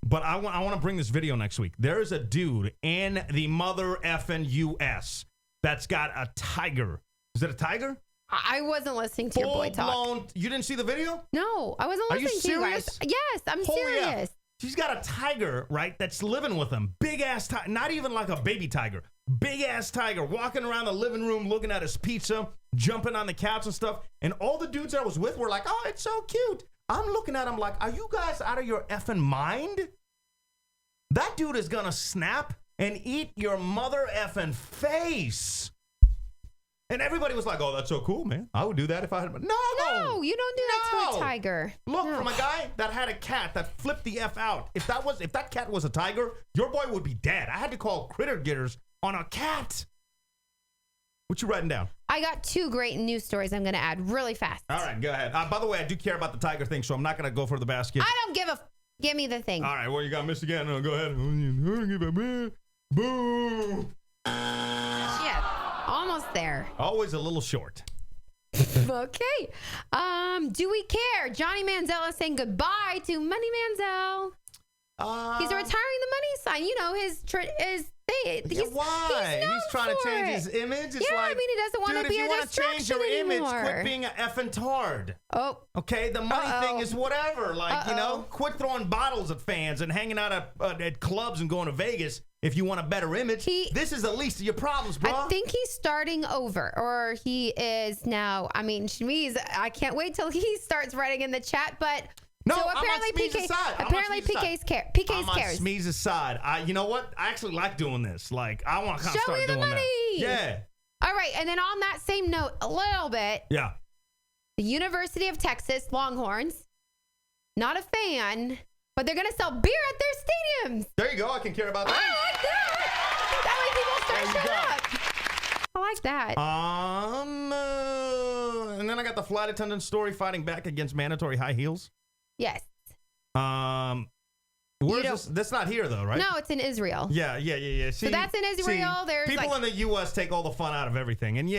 But I want to bring this video next week. There is a dude in the mother effing U.S. that's got a tiger. Is it a tiger? I wasn't listening to your boy talk. You didn't see the video? No, I wasn't listening to you guys. Yes, I'm serious. Yeah. She's got a tiger, right, that's living with him. Big ass tiger, not even like a baby tiger. Big ass tiger walking around the living room looking at his pizza, jumping on the couch and stuff. And all the dudes I was with were like, oh, it's so cute. I'm looking at him like, are you guys out of your effing mind? That dude is gonna snap and eat your mother effing face. And everybody was like, oh, that's so cool, man. I would do that if I had. No, you don't do that to a tiger. Look, from a guy that had a cat that flipped the F out. If that cat was a tiger, your boy would be dead. I had to call critter getters on a cat. What you writing down? I got 2 great news stories I'm going to add really fast. All right, go ahead. By the way, I do care about the tiger thing, so I'm not going to go for the basket. I don't give a... Give me the thing. All right, well, you got missed again. Go ahead. Boo. Shit. Almost there. Always a little short. Okay. Do we care? Johnny Manziel is saying goodbye to Money Manziel. He's retiring the money sign. You know, his thing. Why? He's trying to change his image. It's I mean, he doesn't want to be a distraction change your anymore. image, quit being an effing tard. Oh. Okay, the money thing is whatever. Like, quit throwing bottles at fans and hanging out at clubs and going to Vegas if you want a better image. This is the least of your problems, bro. I think he's starting over, or he is now. I mean, Shmiz, I can't wait till he starts writing in the chat, but... No, so apparently PK's cares. I'm on Smeez's side. You know what? I actually like doing this. Like, I want to kind of start doing that. Show me the money. Yeah. All right, and then on that same note, a little bit. Yeah. The University of Texas Longhorns, not a fan, but they're going to sell beer at their stadiums. There you go. I can care about that. I like that. That way people start showing up. I like that. And then I got the flight attendant story fighting back against mandatory high heels. Yes. Where's this? That's not here though, right? No, it's in Israel. Yeah. See, so that's in Israel. There's people in the U.S. take all the fun out of everything, and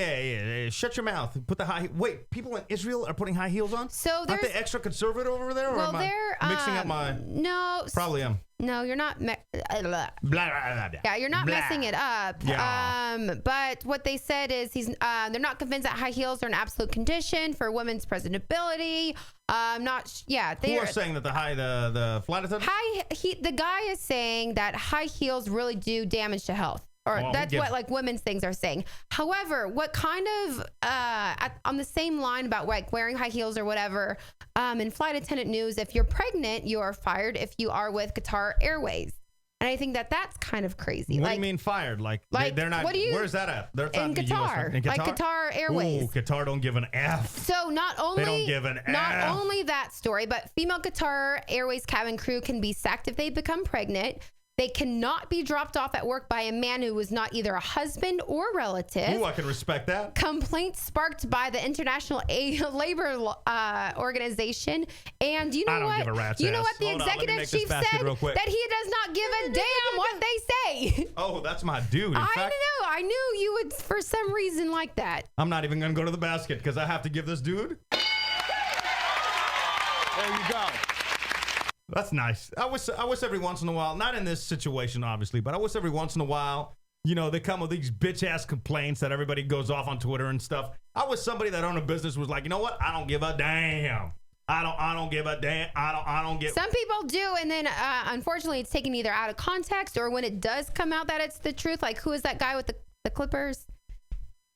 shut your mouth. Put the high. Wait, people in Israel are putting high heels on? So aren't they extra conservative over there? Or am I mixing up my? No. Probably am. No, you're not. Blah, blah, blah. Yeah, you're not messing it up. Yeah. But what they said is they're not convinced that high heels are an absolute condition for women's presentability. Who are saying that the flight attendant? The guy is saying that high heels really do damage to health. Or that's what like women's things are saying. However, what kind of on the same line about like wearing high heels or whatever, in flight attendant news, if you're pregnant, you are fired if you are with Qatar Airways. And I think that that's kind of crazy. What do you mean fired? Like they're not. Where's that at? They're in Qatar. In Qatar? Like Qatar Airways. Ooh, Qatar don't give an F. So not only they don't give an F. Only that story, but female Qatar Airways cabin crew can be sacked if they become pregnant. They cannot be dropped off at work by a man who was not either a husband or relative. Ooh, I can respect that. Complaints sparked by the International Labor Organization. And you know what? You know what the executive chief said? That he does not give a damn what they say. Oh, that's my dude. I know. I knew you would for some reason like that. I'm not even going to go to the basket because I have to give this dude. There you go. That's nice. I wish every once in a while, not in this situation, obviously, but I wish every once in a while, you know, they come with these bitch-ass complaints that everybody goes off on Twitter and stuff. I wish somebody that owned a business was like, you know what? I don't give a damn. I don't give a damn. I don't give. Some people do, and then unfortunately, it's taken either out of context or when it does come out that it's the truth. Like, who is that guy with the Clippers?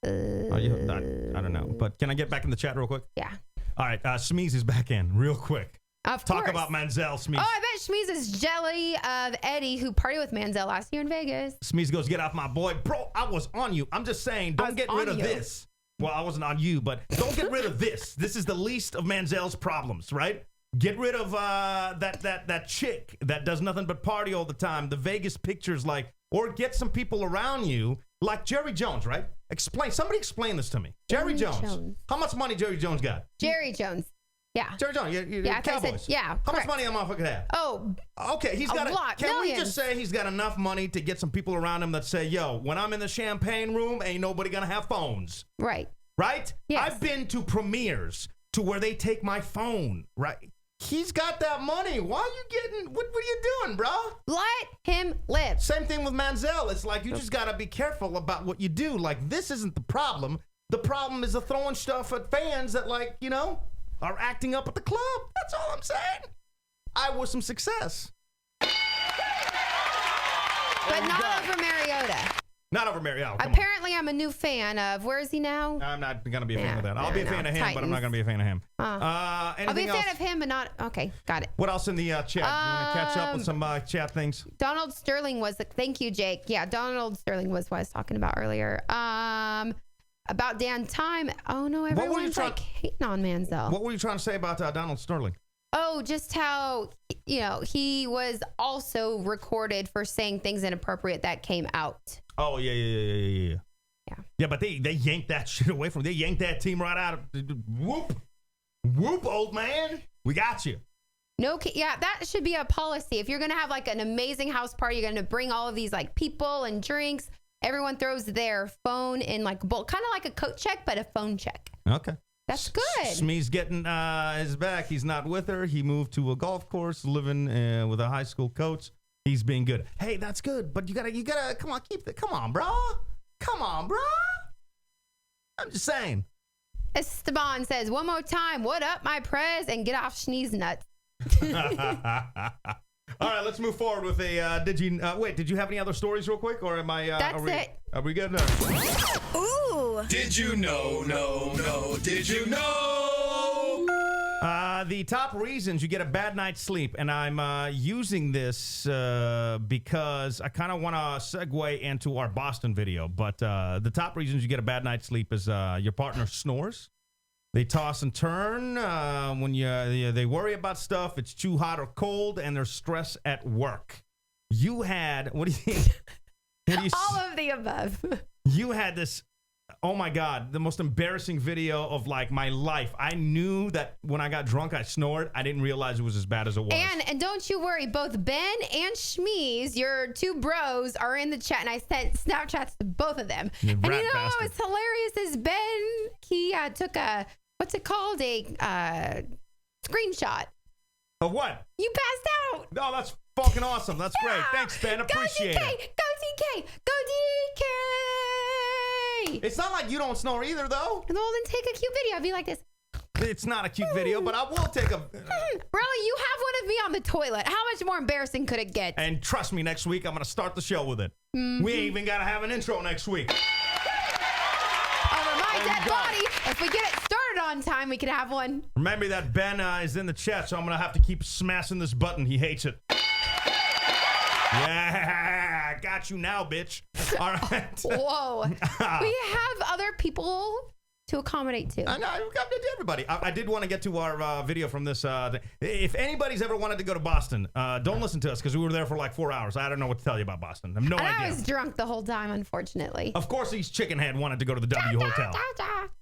I don't know. But can I get back in the chat real quick? Yeah. All right. Smeeze is back in real quick. Talk about Manziel, Smeeze. Oh, I bet Smeeze is jelly of Eddie, who partied with Manziel last year in Vegas. Smeeze goes, get off my boy. Bro, I was on you. I'm just saying, don't get rid of this. Well, I wasn't on you, but don't get rid of this. This is the least of Manziel's problems, right? Get rid of that chick that does nothing but party all the time. The Vegas pictures, or get some people around you, like Jerry Jones, right? Somebody explain this to me. Jerry Jones. How much money Jerry Jones got? Jerry Jones. Yeah. Jerry Jones, Cowboys. Yeah. How much money that motherfucker have? Oh. Okay, he's got a lot. Can millions. we just say he's got enough money to get some people around him that say, yo, when I'm in the champagne room, ain't nobody gonna have phones. Right. Right? Yes. I've been to premieres to where they take my phone, right? He's got that money. Why are you getting, what are you doing, bro? Let him live. Same thing with Manziel. It's like, you just gotta be careful about what you do. Like, this isn't the problem. The problem is the throwing stuff at fans that, are acting up at the club. That's all I'm saying. I wish some success. But not over Mariota. Not over Mariota. Apparently, I'm a new fan of, where is he now? I'm not going to be a fan of that. I'll be a fan of him, Titans. But I'm not going to be a fan of him. I'll be a fan of him, but not, okay, got it. What else in the chat? You want to catch up with some chat things? Donald Sterling was, thank you, Jake. Yeah, Donald Sterling was what I was talking about earlier. About Dan Time. Oh, no, everyone's hating on Manziel. What were you trying to say about Donald Sterling? Oh, just how, he was also recorded for saying things inappropriate that came out. Oh, yeah. Yeah, but they yanked that shit away from him. They yanked that team right out of, whoop, old man. We got you. No, yeah, that should be a policy. If you're going to have an amazing house party, you're going to bring all of these people and drinks. Everyone throws their phone in a bowl, kind of like a coat check, but a phone check. Okay. That's good. Smee's getting his back. He's not with her. He moved to a golf course, living with a high school coach. He's being good. Hey, that's good, but you gotta, come on, bro. I'm just saying. Esteban says, one more time, what up, my prez, and get off Schnee's nuts. All right, let's move forward with a, did you have any other stories real quick, or am I, that's it. Are we good? Ooh. Did you know, did you know? The top reasons you get a bad night's sleep, and I'm using this because I kind of want to segue into our Boston video, but the top reasons you get a bad night's sleep is your partner snores. They toss and turn when they worry about stuff. It's too hot or cold, and there's stress at work. You had, what do you think? All of the above. You had this, oh my God, the most embarrassing video of my life. I knew that when I got drunk, I snored. I didn't realize it was as bad as it was. And don't you worry, both Ben and Schmeez, your two bros, are in the chat, and I sent Snapchats to both of them. And you know what was hilarious is Ben, he took a, what's it called? A screenshot. Of what? You passed out. No, that's fucking awesome. That's great. Thanks, Ben. Appreciate it. Go DK. Go DK. It's not like you don't snore either, though. Well, then take a cute video. I'll be like this. It's not a cute video, but I will take a... Bro, you have one of me on the toilet. How much more embarrassing could it get? And trust me, next week, I'm going to start the show with it. Mm-hmm. We ain't even got to have an intro next week. Over my dead body. If we get it started on time, we can have one. Remember that Ben is in the chat, so I'm going to have to keep smashing this button. He hates it. Yeah, got you now, bitch. All right. Whoa. We have other people to accommodate to. I know, I've got to everybody. I did want to get to our video from this. If anybody's ever wanted to go to Boston, don't listen to us because we were there for like 4 hours. I don't know what to tell you about Boston. I have no idea. I was drunk the whole time, unfortunately. Of course, these chickenhead wanted to go to the W Hotel.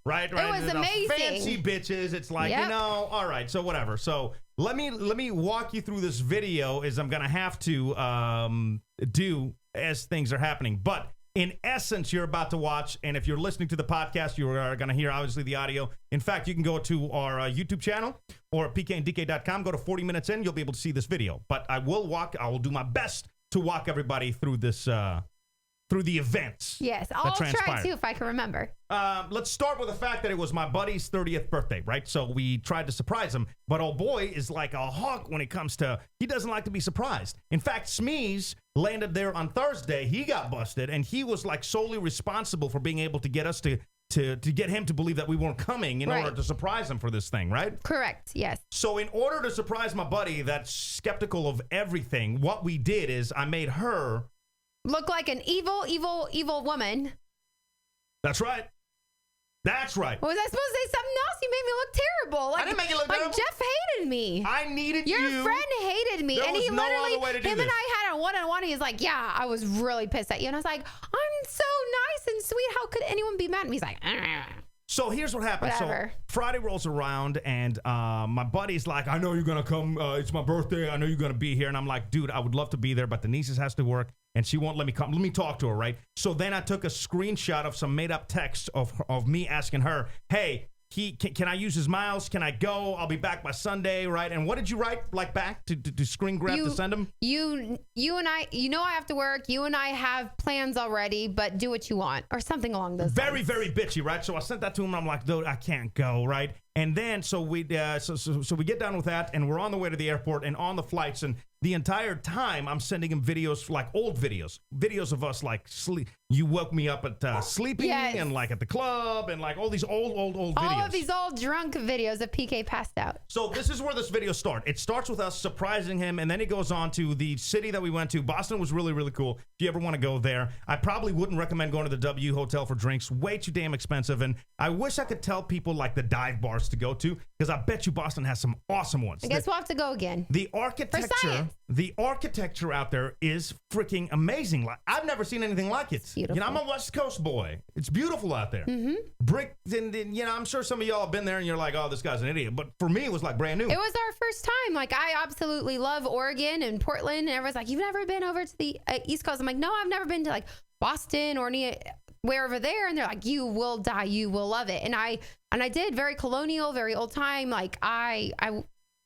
Right. It was amazing. Fancy bitches. It's like, all right, so whatever. So let me walk you through this video as I'm going to have to do as things are happening. But in essence, you're about to watch, and if you're listening to the podcast, you are going to hear, obviously, the audio. In fact, you can go to our YouTube channel or pkanddk.com. Go to 40 minutes in. You'll be able to see this video. But I will do my best to walk everybody through this, through the events. Yes, I'll try to if I can remember. Let's start with the fact that it was my buddy's 30th birthday, right? So we tried to surprise him, but old boy is like a hawk when it comes to, he doesn't like to be surprised. In fact, Smeeze landed there on Thursday. He got busted, and he was like solely responsible for being able to get us to get him to believe that we weren't coming in order to surprise him for this thing, right? Correct, yes. So in order to surprise my buddy that's skeptical of everything, what we did is I made her look like an evil woman. That's right. That's right. Was I supposed to say something else? You made me look terrible. Like, I didn't make you look terrible. Jeff hated me. I needed you. Your friend hated me. There and was he no literally, other way to do him this. and I had a one-on-one. He's like, yeah, I was really pissed at you. And I was like, I'm so nice and sweet. How could anyone be mad at me? He's like, So here's what happened. Whatever. So Friday rolls around, and my buddy's like, I know you're going to come. It's my birthday. I know you're going to be here. And I'm like, dude, I would love to be there, but the nieces has to work, and she won't let me come. Let me talk to her, right? So then I took a screenshot of some made-up text of me asking her, hey, can I use his miles? Can I go? I'll be back by Sunday, right? And what did you write, like, back to screen grab to send him? You and I, I have to work. You and I have plans already, but do what you want, or something along those lines. Very, very bitchy, right? So I sent that to him, and I'm like, dude, I can't go, right? And then so we get done with that, and we're on the way to the airport and on the flights, and the entire time I'm sending him videos, like old videos of us like sleep. You woke me up at sleeping, and like at the club, and like all these old videos. All of these old drunk videos of PK passed out. So this is where this video starts. It starts with us surprising him, and then it goes on to the city that we went to. Boston was really, really cool. If you ever want to go there, I probably wouldn't recommend going to the W Hotel for drinks. Way too damn expensive, and I wish I could tell people like the dive bars to go to, because I bet you Boston has some awesome ones. I guess we'll have to go again. The architecture out there is freaking amazing. Like, I've never seen anything like it. Beautiful. You know, I'm a West Coast boy. It's beautiful out there. Mm-hmm. Brick, and I'm sure some of y'all have been there and you're like, oh, this guy's an idiot. But for me, it was like brand new. It was our first time. Like, I absolutely love Oregon and Portland. And everyone's like, you've never been over to the East Coast? I'm like, no, I've never been to like Boston or where over there. And they're like, you will die. You will love it. And I did. Very colonial, very old time. Like, I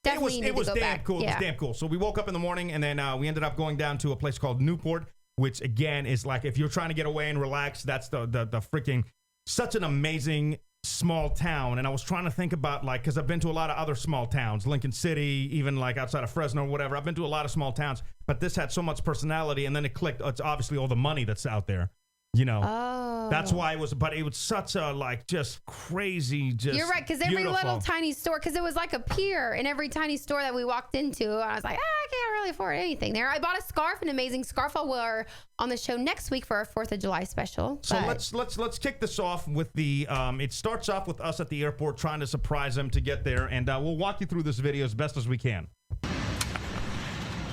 definitely need to go back. It was damn cool. Yeah. It was damn cool. So we woke up in the morning, and then we ended up going down to a place called Newport, which again is like, if you're trying to get away and relax, that's the freaking such an amazing small town. And I was trying to think about, like, because I've been to a lot of other small towns, Lincoln City, even like outside of Fresno or whatever. I've been to a lot of small towns, but this had so much personality. And then it clicked. It's obviously all the money that's out there. You know, that's why it was such a like just crazy, just you're right, because every little tiny store, because it was like a pier in every tiny store that we walked into, and I was like, I can't really afford anything there. I bought a scarf, an amazing scarf. I'll wear on the show next week for our 4th of July special. So let's kick this off with the it starts off with us at the airport trying to surprise him to get there, and we'll walk you through this video as best as we can.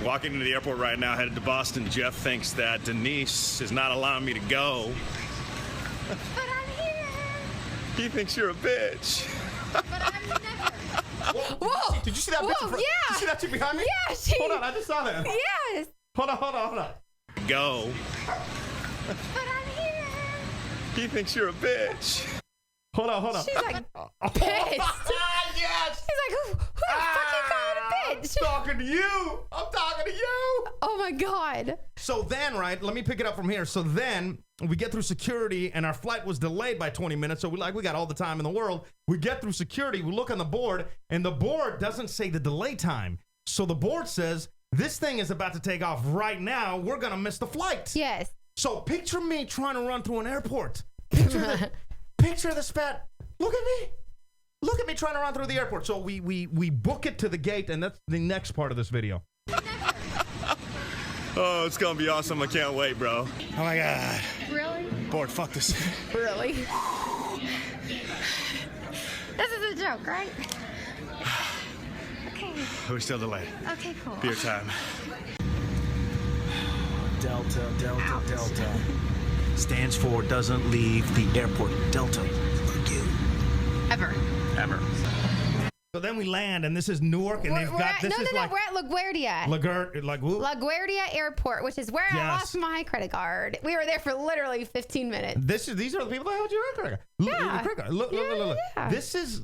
Walking into the airport right now, headed to Boston. Jeff thinks that Denise is not allowing me to go. But I'm here. He thinks you're a bitch. But I'm never. Whoa! Did you see that bitch? Yeah. Did you see that chick behind me? Yeah, she. Hold on, I just saw that. Yes. Hold on. Go. But I'm here. He thinks you're a bitch. Hold on. She's like pissed. Yes. He's like, who the fuck you calling a bitch? I'm talking to you. Oh my God. So then, right, let me pick it up from here. So then we get through security, and our flight was delayed by 20 minutes. So we got all the time in the world. We get through security. We look on the board, and the board doesn't say the delay time. So the board says, this thing is about to take off right now. We're going to miss the flight. Yes. So picture me trying to run through an airport. Picture this fat. Look at me trying to run through the airport. So we book it to the gate, and that's the next part of this video. Oh, it's gonna be awesome. I can't wait, bro. Oh my God. Really? Bored, fuck this. Really? This is a joke, right? Okay. We're still delayed. Okay, cool. Beer time. Delta, Delta, Delta. Stands for doesn't leave the airport. Delta. Fuck you. Ever. So then we land, and this is Newark, and they've got this is like we're at LaGuardia. LaGuardia Airport, which is where I lost my credit card. We were there for literally 15 minutes. These are the people that held your credit card. Look. Yeah. This is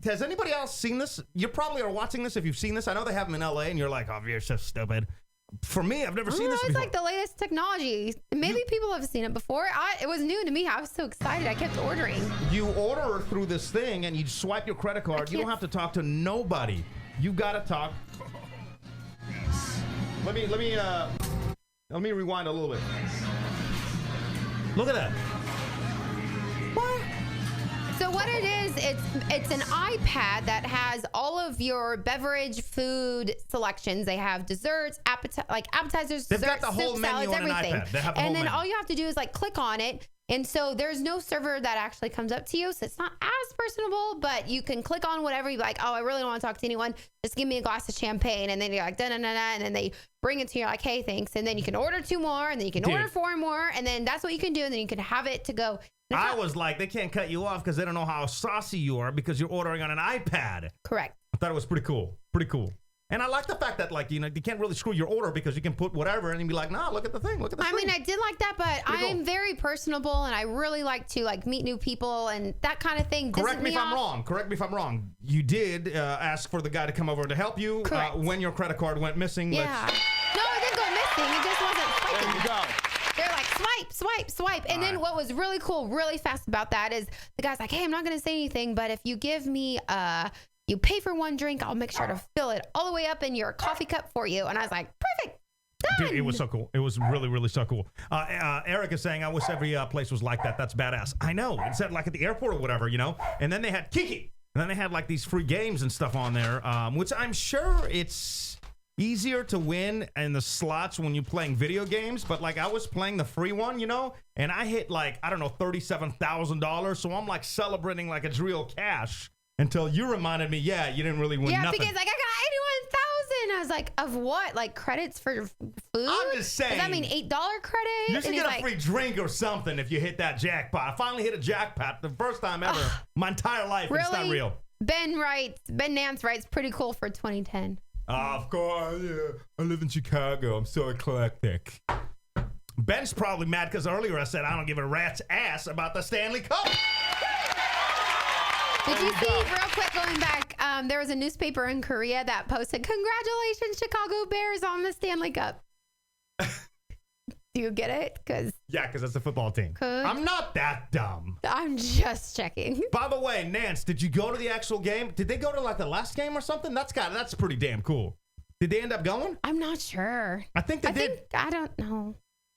has anybody else seen this? You probably are watching this if you've seen this. I know they have them in LA, and you're like, oh, you're so stupid. For me, I've never seen this before. It's like the latest technology. Maybe people have seen it before. It was new to me. I was so excited. I kept ordering. You order through this thing, and you swipe your credit card. You don't have to talk to nobody. You gotta talk. Let me rewind a little bit. Look at that. What? So what it is, it's an iPad that has all of your beverage, food selections. They have desserts, appetizers, They've desserts, got the whole soup, menu salads, on an everything. iPad. They have the and whole then menu. all you have to do is like click on it. And so there's no server that actually comes up to you. So it's not as personable, but you can click on whatever you like. Oh, I really don't want to talk to anyone. Just give me a glass of champagne. And then you're like, da-da-da-da. And then they bring it to you like, hey, thanks. And then you can order 2 more. And then you can order 4 more. And then that's what you can do. And then you can have it to go. I was like, they can't cut you off because they don't know how saucy you are because you're ordering on an iPad. Correct. I thought it was pretty cool. And I like the fact that, like, you know, you can't really screw your order because you can put whatever and be like, nah, look at the thing. Look at the thing. I mean, I did like that, but I'm very personable and I really like to, like, meet new people and that kind of thing. Correct me if I'm wrong. You did ask for the guy to come over to help you when your credit card went missing. Yeah. No, it didn't go missing. It just wasn't swiping. There you go. They're like, swipe. And then what was really cool, really fast about that is the guy's like, hey, I'm not going to say anything, but if you give me you pay for 1 drink, I'll make sure to fill it all the way up in your coffee cup for you. And I was like, perfect. Done. Dude, it was so cool. It was really, really so cool. Eric is saying, I wish every place was like that. That's badass. I know. It said like at the airport or whatever, you know? And then they had Kiki. And then they had like these free games and stuff on there, which I'm sure it's easier to win in the slots when you're playing video games. But like I was playing the free one, you know? And I hit like, I don't know, $37,000. So I'm like celebrating like it's real cash. Until you reminded me, you didn't really win nothing. Yeah, because like I got 81,000. I was like, of what? Like credits for food? I'm just saying. Does that mean $8 credit? You should get a free drink or something if you hit that jackpot. I finally hit a jackpot the first time ever. My entire life. Really? It's not real. Ben Nance writes, pretty cool for 2010. Of course. Yeah. I live in Chicago. I'm so eclectic. Ben's probably mad because earlier I said I don't give a rat's ass about the Stanley Cup. Did you see, real quick, going back, there was a newspaper in Korea that posted, congratulations, Chicago Bears on the Stanley Cup. Do you get it? Because that's the football team. I'm not that dumb. I'm just checking. By the way, Nance, did you go to the actual game? Did they go to like the last game or something? That's pretty damn cool. Did they end up going? I'm not sure. I think they did. I don't know.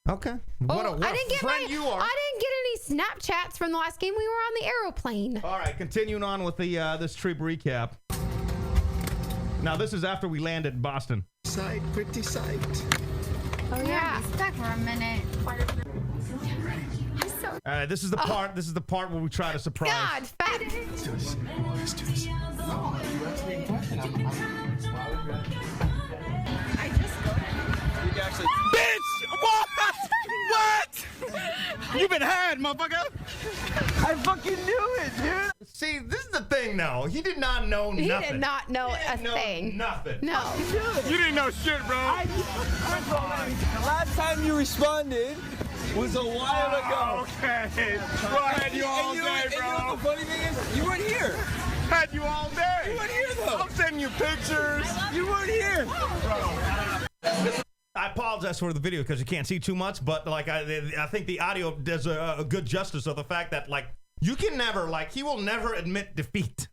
Okay. What a friend you are. I didn't get any Snapchats from the last game. We were on the aeroplane. All right, continuing on with the this trip recap. Now, this is after we landed in Boston. Pretty psyched. Oh, yeah. Be stuck for a minute. All right, this is the part. This is the part where we try to surprise. God, fat. Let's do this. Let's do this. Oh, you asked me a question. I just go ahead. You can actually. Bitch! What? You've been had, motherfucker. I fucking knew it, dude. See, this is the thing, though. He did not know nothing. He did not know a thing. Nothing. No. You didn't know shit, bro. The last time you responded was a while ago. Okay. I had you all day, bro. And you know what the funny thing is? You weren't here. Had you all day. You weren't here, though. I'm sending you pictures. You weren't here. I apologize for the video because you can't see too much, but like I think the audio does a good justice of the fact that like you can never he will never admit defeat.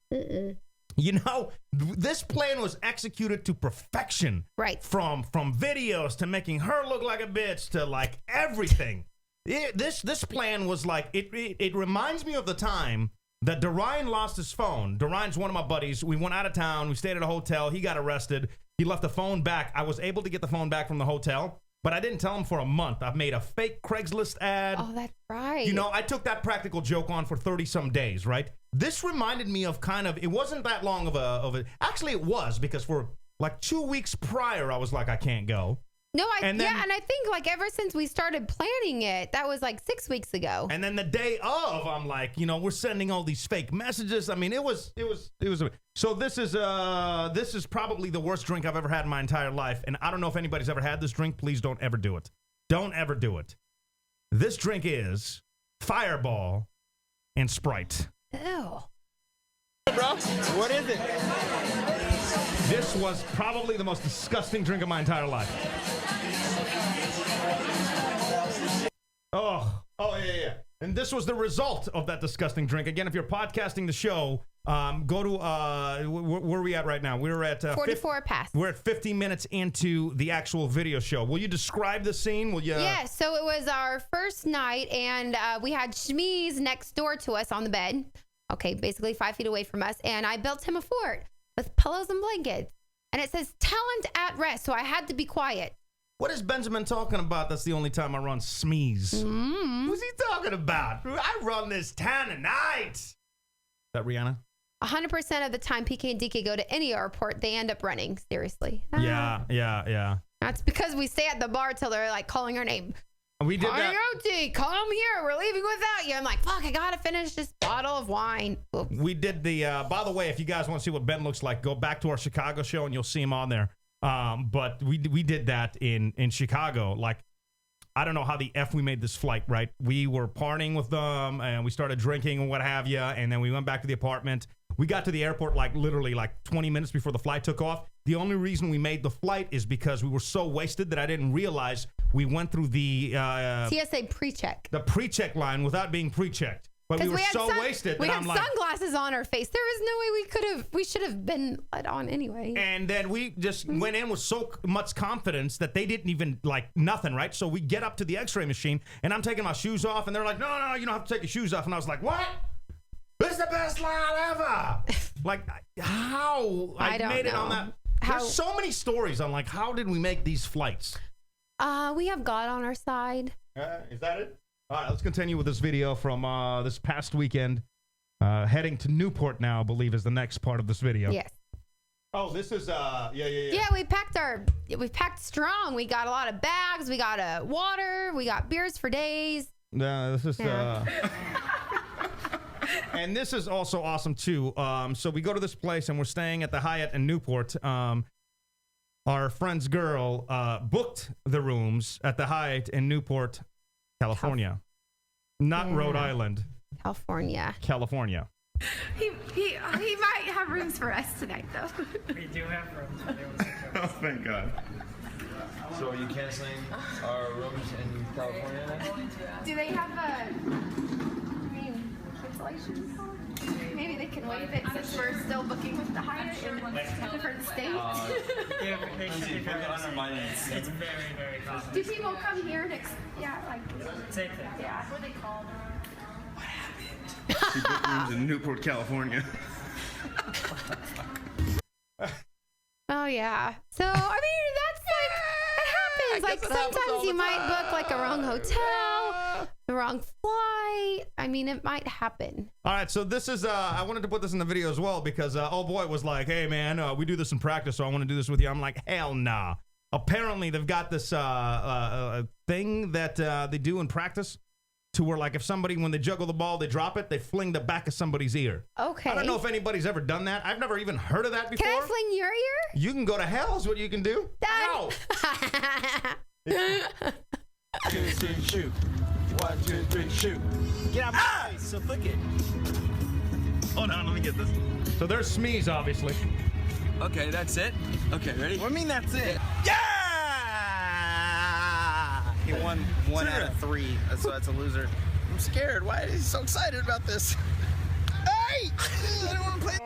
You know, this plan was executed to perfection. Right. From videos to making her look like a bitch to like everything. This plan was like it reminds me of the time that Dorian lost his phone. Dorian's one of my buddies. We went out of town. We stayed at a hotel. He got arrested. He left the phone back. I was able to get the phone back from the hotel, but I didn't tell him for a month. I've made a fake Craigslist ad. Oh, that's right. You know, I took that practical joke on for 30-some days, right? This reminded me of it wasn't that long of a, actually it was, because for like 2 weeks prior, I was like, I can't go. No, and I think like ever since we started planning it, that was like 6 weeks ago. And then the day of, I'm like, you know, we're sending all these fake messages. I mean, it was. So this is probably the worst drink I've ever had in my entire life. And I don't know if anybody's ever had this drink. Please don't ever do it. Don't ever do it. This drink is Fireball and Sprite. Ew. Bro, what is it? This was probably the most disgusting drink of my entire life. Oh, yeah. And this was the result of that disgusting drink. Again, if you're podcasting the show, go to, where are we at right now? We're at 44 past. We're at 50 minutes into the actual video show. Will you describe the scene? Will you? Yeah, so it was our first night, and we had Shmeez next door to us on the bed. Okay, basically 5 feet away from us. And I built him a fort with pillows and blankets. And it says talent at rest, so I had to be quiet. What is Benjamin talking about? That's the only time I run Smeeze. What's he talking about? I run this town tonight. Is that Rihanna? 100% of the time PK and DK go to any airport, they end up running. Seriously. Yeah. That's because we stay at the bar till they're like calling our name. We did that. Come here. We're leaving without you. I'm like, fuck, I gotta finish this bottle of wine. Oops. We did the, by the way, if you guys want to see what Ben looks like, go back to our Chicago show and you'll see him on there. But we did that in Chicago. Like, I don't know how the F we made this flight, right? We were partying with them and we started drinking and what have you. And then we went back to the apartment. We got to the airport like literally like 20 minutes before the flight took off. The only reason we made the flight is because we were so wasted that I didn't realize we went through the TSA pre-check. The pre-check line without being pre-checked. But we were so wasted that I'm like, we had sunglasses on our face. There was no way we should have been let on anyway. And then we just went in with so much confidence that they didn't even like nothing, right? So we get up to the x-ray machine and I'm taking my shoes off and they're like, no, you don't have to take your shoes off. And I was like, what? This is the best line ever. Like, how? I don't made know. It on that. There's so many stories on like, how did we make these flights? We have God on our side. Is that it? All right, let's continue with this video from this past weekend. Heading to Newport now, I believe, is the next part of this video. Yes. Oh, this is yeah. Yeah, we packed strong. We got a lot of bags. We got water. We got beers for days. This is and this is also awesome too. So we go to this place and we're staying at the Hyatt in Newport. Our friend's girl booked the rooms at the Hyatt in Newport, California. Not Rhode Island. California. He might have rooms for us tonight, though. We do have rooms. Oh, thank God. So are you canceling our rooms in California then? Do they have cancellation? Maybe they can waive it since we're still booking with the Hyatt in different states. It's very, very common. Do people come here to, Same thing. yeah. What are they called? She booked rooms in Newport, California. Oh yeah. So I mean, that's like it happens. Like sometimes you might book like a wrong hotel, the wrong flight. I mean, it might happen. All right, so this is I wanted to put this in the video as well because oh boy was like, hey man, we do this in practice, so I want to do this with you. I'm like, hell nah. Apparently they've got this thing that they do in practice to where like if somebody, when they juggle the ball, they drop it, they fling the back of somebody's ear. Okay. I don't know if anybody's ever done that. I've never even heard of that before. Can I fling your ear? You can go to hell is what you can do. Ow! 2, 3, shoot. 1, 2, 3, shoot. Get out of my face, so flick it. Hold on, let me get this. So there's Smeeze, obviously. Okay, that's it? Okay, ready? What do you mean that's it? Yeah! He won 1 out of 3, so that's a loser. I'm scared. Why is he so excited about this? Hey! I don't want to play.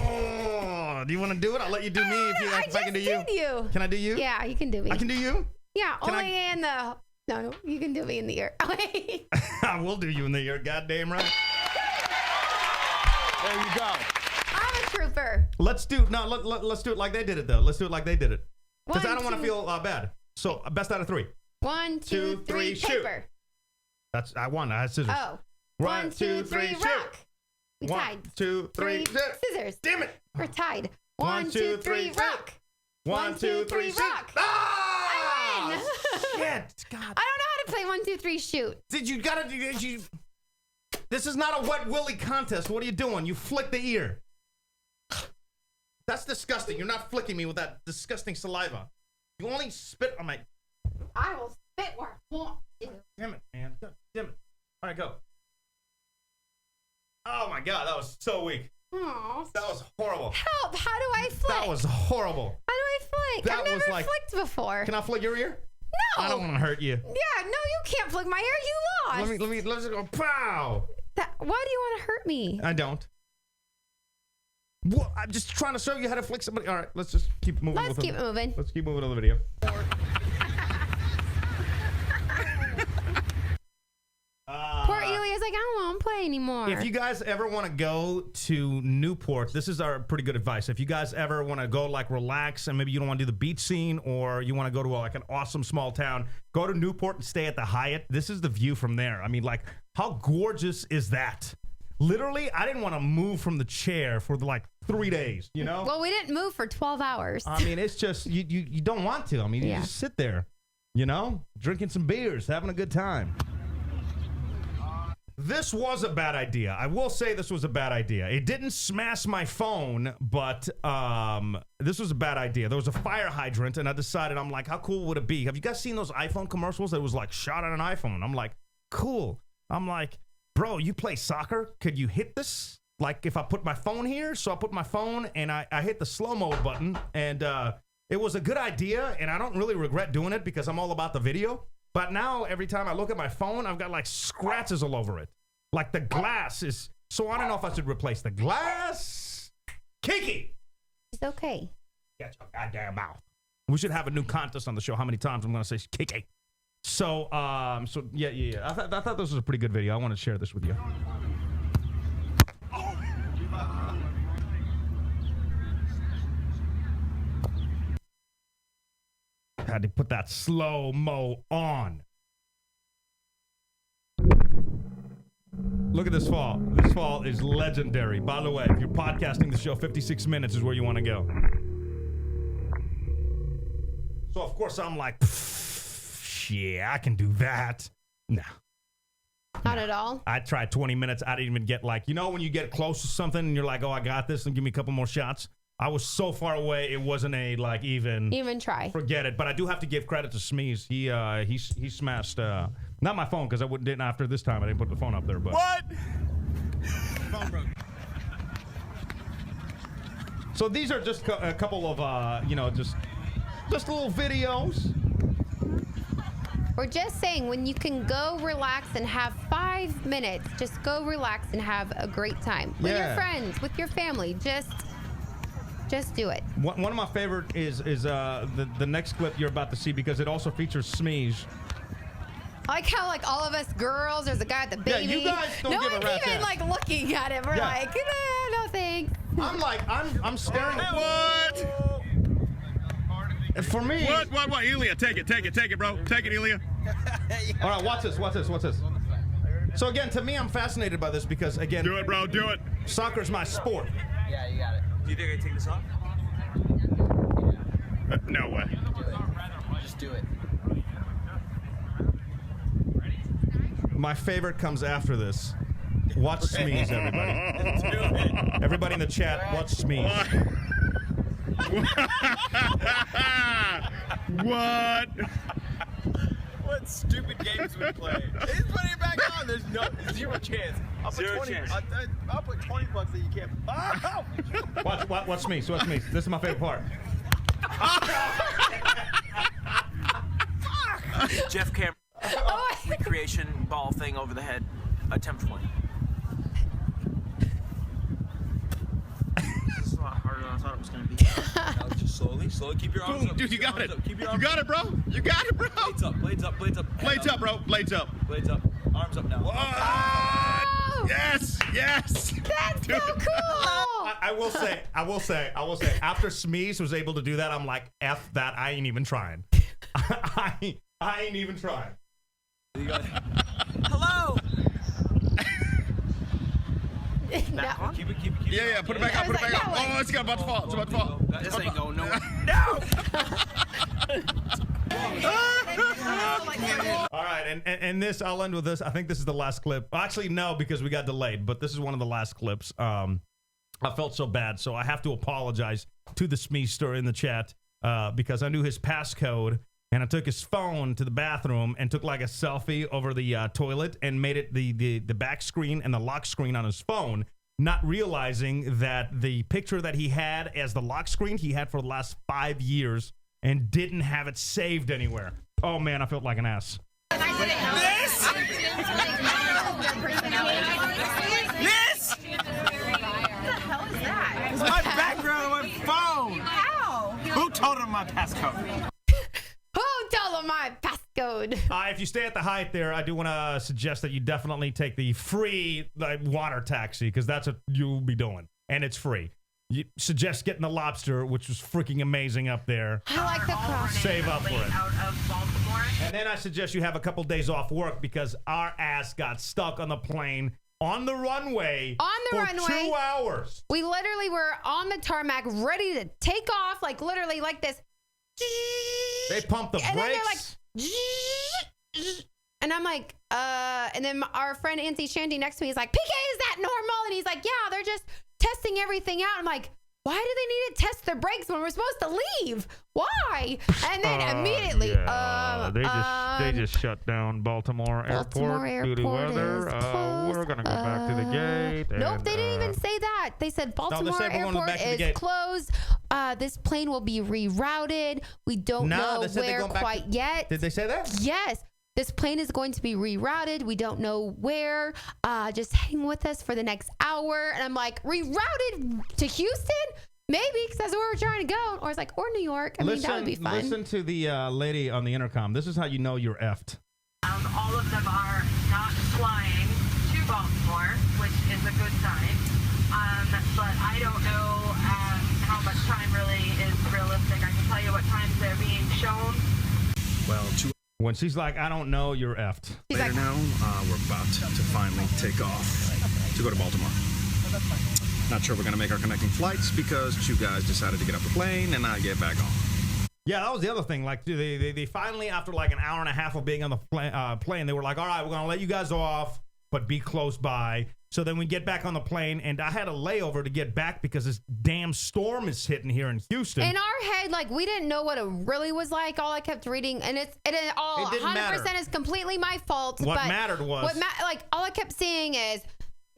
Oh, do you want to do it? I'll let you do me if I can do you. Can I do you? Yeah, you can do me. I can do you? Yeah, only in the... No, you can do me in the ear. I will do you in the ear. Goddamn right. There you go. I'm a true prefer? Let's do let's do it like they did it though. Let's do it like they did it. Because I don't want to feel bad. So best out of 3. 1, 2, 3, shoot. paper. I won. I had scissors. Oh. 1, 2, 3, rock. We 1, tied. 2, 3, scissors. Damn it. We're tied. 1, 2, 3, rock. 1, 2, 3, shoot. I win. Shit. God. I don't know how to play 1, 2, 3, shoot. This is not a wet willy contest. What are you doing? You flick the ear. That's disgusting. You're not flicking me with that disgusting saliva. You only spit on my... I will spit where I want to. Damn it, man. God damn it. All right, go. Oh, my God. That was so weak. Aww. That was horrible. Help. How do I flick? That was horrible. How do I flick? I've never flicked before. Can I flick your ear? No. I don't want to hurt you. Yeah, no, you can't flick my hair. You lost. Let's just go, pow. Why do you want to hurt me? I don't. Well, I'm just trying to show you how to flick somebody. All right, let's just keep moving. Let's keep moving. Let's keep moving on the video. Poor Elia's like, I don't want to play anymore. If you guys ever want to go to Newport, this is our pretty good advice. If you guys ever want to go like relax and maybe you don't want to do the beach scene or you want to go to like an awesome small town, go to Newport and stay at the Hyatt. This is the view from there. I mean, like, how gorgeous is that? Literally, I didn't want to move from the chair for like 3 days, you know? Well, we didn't move for 12 hours. I mean, it's just, you don't want to. I mean, you just sit there, you know, drinking some beers, having a good time. This was a bad idea. I will say this was a bad idea. It didn't smash my phone, but this was a bad idea. There was a fire hydrant, and I decided, I'm like, how cool would it be? Have you guys seen those iPhone commercials that was like shot on an iPhone? I'm like, cool. I'm like, bro, you play soccer? Could you hit this? Like if I put my phone here? So I put my phone, and I hit the slow-mo button, and it was a good idea, and I don't really regret doing it because I'm all about the video. But now, every time I look at my phone, I've got, like, scratches all over it. Like, the glass is... So I don't know if I should replace the glass. Kiki! It's okay. Get your goddamn mouth. We should have a new contest on the show. How many times I'm going to say Kiki? So, yeah. I thought this was a pretty good video. I want to share this with you. Had to put that slow-mo on. Look at this fall. This fall is legendary. By the way, if you're podcasting the show, 56 minutes is where you want to go. So, of course, I'm like, yeah, I can do that. No. Not at all? I tried 20 minutes. I didn't even get like, you know when you get close to something and you're like, oh, I got this, and give me a couple more shots? I was so far away, it wasn't a, like, even try. Forget it. But I do have to give credit to Smeeze. He smashed, not my phone, because I didn't, after this time, I didn't put the phone up there. But what? Phone broke. So these are just a couple of, just little videos. We're just saying, when you can go relax and have 5 minutes, just go relax and have a great time. With your friends, with your family, just do it. One of my favorite is the next clip you're about to see, because it also features Smeeze. I like how, like, all of us girls, there's a guy at the baby. Yeah, you guys don't give a rat's even ass. like looking at it. We're like, no thanks. I'm like, I'm staring. What? For me. What? Elia, take it, bro. Take it, Elia. All right, watch this. So again, to me, I'm fascinated by this because, again, do it, bro. Do it. Soccer's my sport. Yeah, you got it. Do you think I take this off? No way. Just do it. My favorite comes after this. Watch Smeeze, everybody. Everybody in the chat, watch Smeeze. What? What stupid games we play? He's putting it back on. There's zero chance. I'll put 20. I'll put $20 that you can't. Oh! Watch Smeeze. Watch Smeeze. This is my favorite part. Geoff Camerons. Recreation ball thing over the head. Attempt 20. This is a lot harder than I thought it was going to be. Now just slowly keep your arms up. Dude, you got it. Keep your You arms got it, bro. You got it, bro. Blades up. Blades up, bro. Blades up. Blades up. Arms up now. What? Yes. That's so cool. I will say, after Smeeze was able to do that, I'm like, F that. I ain't even trying. I ain't even trying. Hello. No. Keep it. Yeah, put it back up. Oh, it's about to fall. This ain't going nowhere. No. All right, and this, I'll end with this. I think this is the last clip. Actually, no, because we got delayed, but this is one of the last clips. I felt so bad, so I have to apologize to the Smeester in the chat because I knew his passcode, and I took his phone to the bathroom and took like a selfie over the toilet and made it the back screen and the lock screen on his phone, not realizing that the picture that he had as the lock screen he had for the last 5 years and didn't have it saved anywhere. Oh man, I felt like an ass. This? What the hell is that? It's my background on my phone. How? Who told him my passcode? Who told him my passcode? If you stay at the Hyatt there, I do want to suggest that you definitely take the free water taxi, because that's what you'll be doing, and it's free. You suggest getting the lobster, which was freaking amazing up there. I like the cross. Save up for it. Out of Baltimore. And then I suggest you have a couple days off work, because our ass got stuck on the plane on the runway for 2 hours. We literally were on the tarmac ready to take off, like literally like this. They pumped the brakes. And then they're like, and I'm like, and then our friend Nancy Shandy next to me is like, PK, is that normal? And he's like, yeah, they're just testing everything out. I'm like, why do they need to test the brakes when we're supposed to leave? Why? And then immediately, they just shut down Baltimore Airport due to weather. We're gonna go back to the gate. Nope, they didn't even say that. They said Baltimore Airport is closed. This plane will be rerouted. We don't know where quite yet. Did they say that? Yes. This plane is going to be rerouted. We don't know where. Just hang with us for the next hour. And I'm like, rerouted to Houston? Maybe, because that's where we're trying to go. Or it's like, or New York. I mean, that would be fun. Listen to the lady on the intercom. This is how you know you're effed. All of them are not flying to Baltimore, which is a good sign. But I don't know how much time really is realistic. I can tell you what times they're being shown. Well, when she's like, I don't know, you're effed. Later now, we're about to finally take off to go to Baltimore. Not sure we're going to make our connecting flights because 2 guys decided to get off the plane and not get back on. Yeah, that was the other thing. Like, they finally, after like an hour and a half of being on the plane, they were like, all right, we're going to let you guys off, but be close by. So then we get back on the plane, and I had a layover to get back because this damn storm is hitting here in Houston. In our head, like, we didn't know what it really was like. All I kept reading, and it all 100% is completely my fault. What mattered was... all I kept seeing is,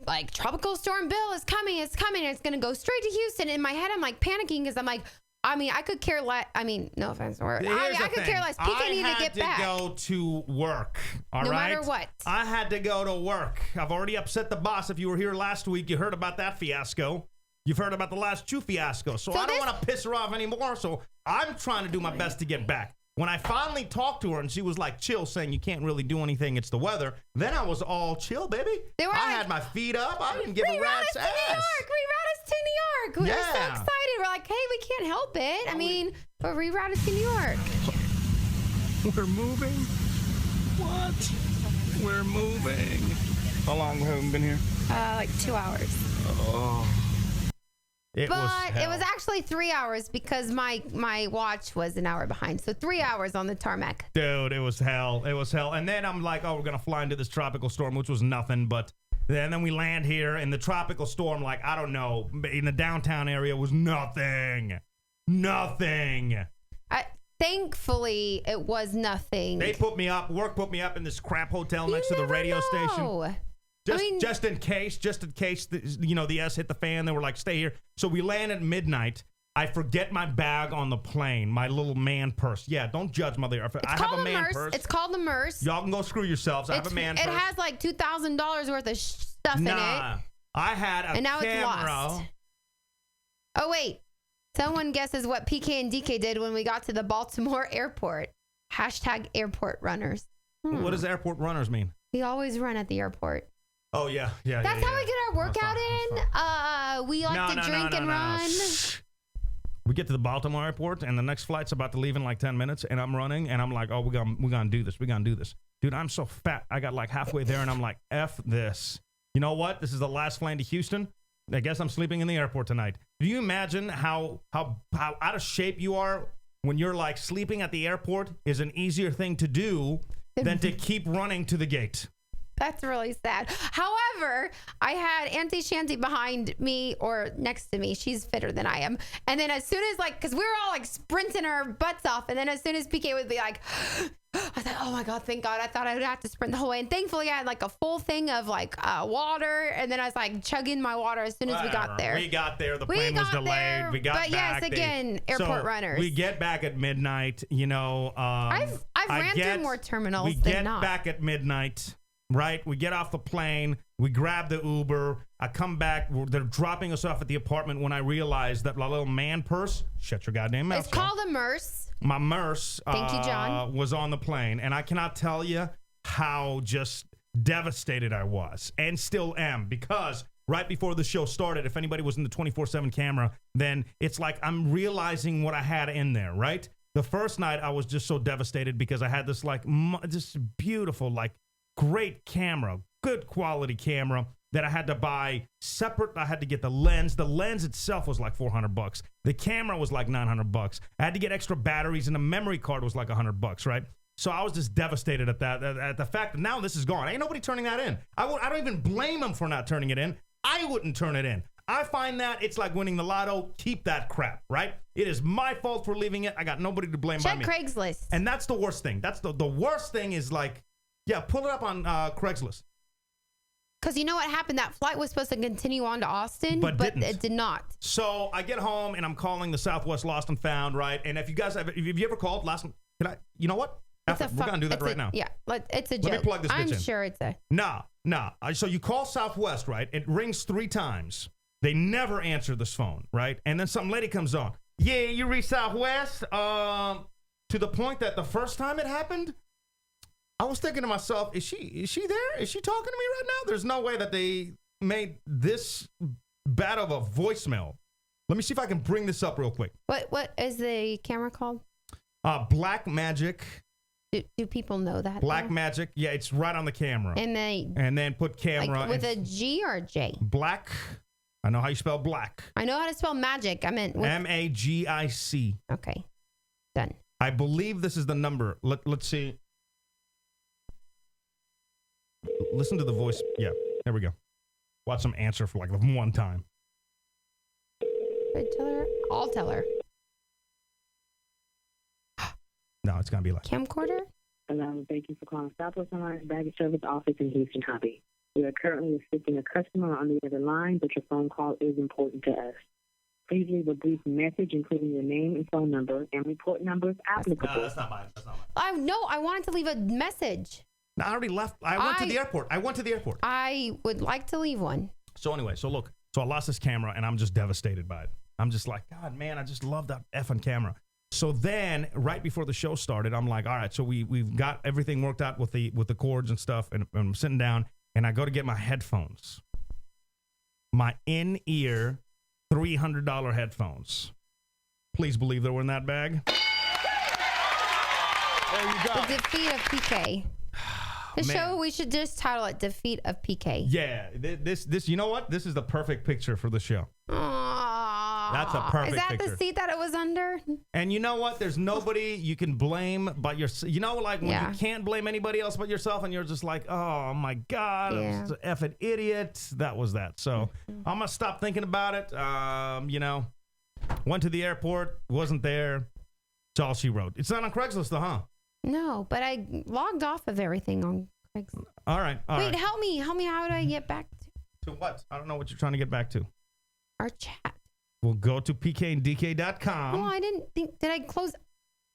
like, Tropical Storm Bill is coming, and it's going to go straight to Houston. In my head, I'm, like, panicking because I'm like, I mean, I could care less. I mean, no offense. I could care less. PK needed to get back. I had to go to work, all right? No matter what. I had to go to work. I've already upset the boss. If you were here last week, you heard about that fiasco. You've heard about the last 2 fiascos. So I don't want to piss her off anymore, so I'm trying to do my best to get back. When I finally talked to her and she was like chill, saying you can't really do anything, it's the weather, then I was all chill, baby. I had my feet up. I didn't give a rat's ass. Reroute us to New York. We were so excited. We're like, hey, we can't help it. I mean, but reroute us to New York. We're moving? What? We're moving. How long have we been here? Like 2 hours. Oh. It was actually 3 hours because my watch was an hour behind. So 3 hours on the tarmac. Dude, it was hell. It was hell. And then I'm like, oh, we're going to fly into this tropical storm, which was nothing. But then we land here in the tropical storm, like, I don't know, in the downtown area was nothing. Nothing. Thankfully, it was nothing. They put me up, work put me up in this crap hotel next to the radio station. Just in case, the S hit the fan. They were like, stay here. So we land at midnight. I forget my bag on the plane, my little man purse. Yeah, don't judge, mother. I have a man purse. It's called the Merce. Y'all can go screw yourselves. I have a man purse. It has like $2,000 worth of stuff in it. I had a and now camera. It's lost. Oh, wait. Someone guesses what PK and DK did when we got to the Baltimore airport. # airport runners. What does airport runners mean? We always run at the airport. Oh, yeah. That's how we get our workout in. We like to drink and run. We get to the Baltimore airport, and the next flight's about to leave in like 10 minutes, and I'm running, and I'm like, oh, we're gonna do this. We're going to do this. Dude, I'm so fat. I got like halfway there, and I'm like, F this. You know what? This is the last flight to Houston. I guess I'm sleeping in the airport tonight. Do you imagine how out of shape you are when you're like sleeping at the airport is an easier thing to do than to keep running to the gate? That's really sad. However, I had Auntie Shanty behind me or next to me. She's fitter than I am. And then as soon as because we were all like sprinting our butts off. And then as soon as PK would be like, I thought, oh my God, thank God. I thought I would have to sprint the whole way. And thankfully I had like a full thing of water. And then I was like chugging my water as soon as we got there. We got there. The plane was delayed. We got back. But yes, again, airport runners. We get back at midnight. You know, I've ran through more terminals than not. We get back at midnight. Right, we get off the plane, we grab the Uber, I come back, they're dropping us off at the apartment when I realize that my little man purse, shut your goddamn mouth. It's called a Merce. My Merce Thank you, John. Was on the plane, and I cannot tell you how just devastated I was, and still am, because right before the show started, if anybody was in the 24/7 camera, then it's like I'm realizing what I had in there, right? The first night, I was just so devastated because I had this this beautiful, great camera, good quality camera that I had to buy separate. I had to get the lens. The lens itself was like $400. The camera was like $900. I had to get extra batteries, and the memory card was like $100, right? So I was just devastated at that, at the fact that now this is gone. Ain't nobody turning that in. I don't even blame them for not turning it in. I wouldn't turn it in. I find that it's like winning the lotto. Keep that crap, right? It is my fault for leaving it. I got nobody to blame by me. Check Craigslist. And that's the worst thing. That's the worst thing is yeah, pull it up on Craigslist. Because you know what happened? That flight was supposed to continue on to Austin, but it did not. So I get home and I'm calling the Southwest Lost and Found, right? And if you guys have you ever called you know what? We're going to do that right now. Yeah, it's a joke. Let me plug this bitch in. I'm sure it's a... Nah. So you call Southwest, right? It rings 3 times. They never answer this phone, right? And then some lady comes on. Yeah, you reached Southwest. To the point that the first time it happened, I was thinking to myself, is she there? Is she talking to me right now? There's no way that they made this bad of a voicemail. Let me see if I can bring this up real quick. What is the camera called? Black Magic. Do people know that? Black Magic. Yeah, it's right on the camera. And then put camera. With a G or a J? Black. I know how you spell black. I know how to spell magic. I meant Magic. Okay. Done. I believe this is the number. Let's see. Listen to the voice. Yeah, there we go. Watch them answer for one time. Tell her. I'll tell her. No, it's going to be camcorder? Hello, thank you for calling Southwest Airlines Baggage Service Office in Houston, Hobby. We are currently assisting a customer on the other line, but your phone call is important to us. Please leave a brief message, including your name and phone number, and report number if applicable. No, that's not mine. I wanted to leave a message. No, I already left. I went to the airport. I would like to leave one. So anyway, so I lost this camera, and I'm just devastated by it. I'm just like, God, man, I just love that effing camera. So then, right before the show started, I'm like, all right, so we've got everything worked out with the cords and stuff, and I'm sitting down, and I go to get my headphones, my in-ear $300 headphones. Please believe they were in that bag. There you go. The defeat of PK. The show, we should just title it "Defeat of PK." Yeah, this. You know what? This is the perfect picture for the show. Aww. That's a perfect picture. Is that picture. the seat that it was under? And you know what? There's nobody you can blame but yourself. You know, when you can't blame anybody else but yourself, and you're just like, oh my God, I'm just an effing idiot. That was that. So I'm gonna stop thinking about it. Went to the airport, wasn't there. That's all she wrote. It's not on Craigslist, though, huh? No, but I logged off of everything on Craigslist. All right. Wait, help me. How do I get back to what? I don't know what you're trying to get back to. Our chat. We'll go to pkanddk.com. Oh, I didn't think. Did I close?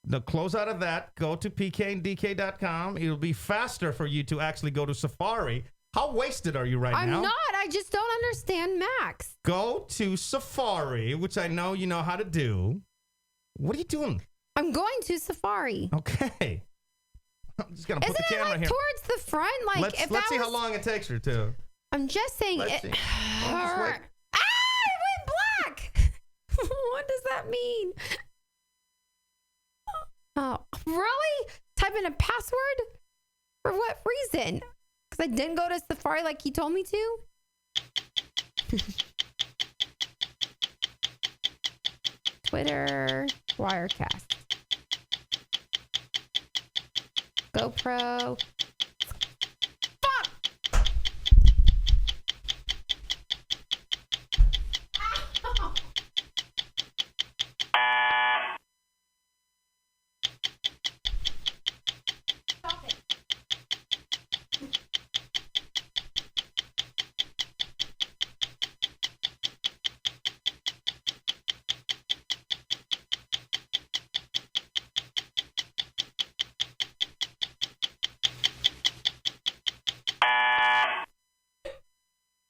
No, close out of that. Go to pkanddk.com. It'll be faster for you to actually go to Safari. How wasted are you now? I'm not. I just don't understand Max. Go to Safari, which I know you know how to do. What are you doing? I'm going to Safari. Okay. I'm just going to put the camera here. Towards the front? Let's see how long it takes her to. I'm just saying Let's it. see. It went black. What does that mean? Oh, really? Type in a password? For what reason? Because I didn't go to Safari like he told me to? Twitter, Wirecast, GoPro. Fuck! Ow! Stop it.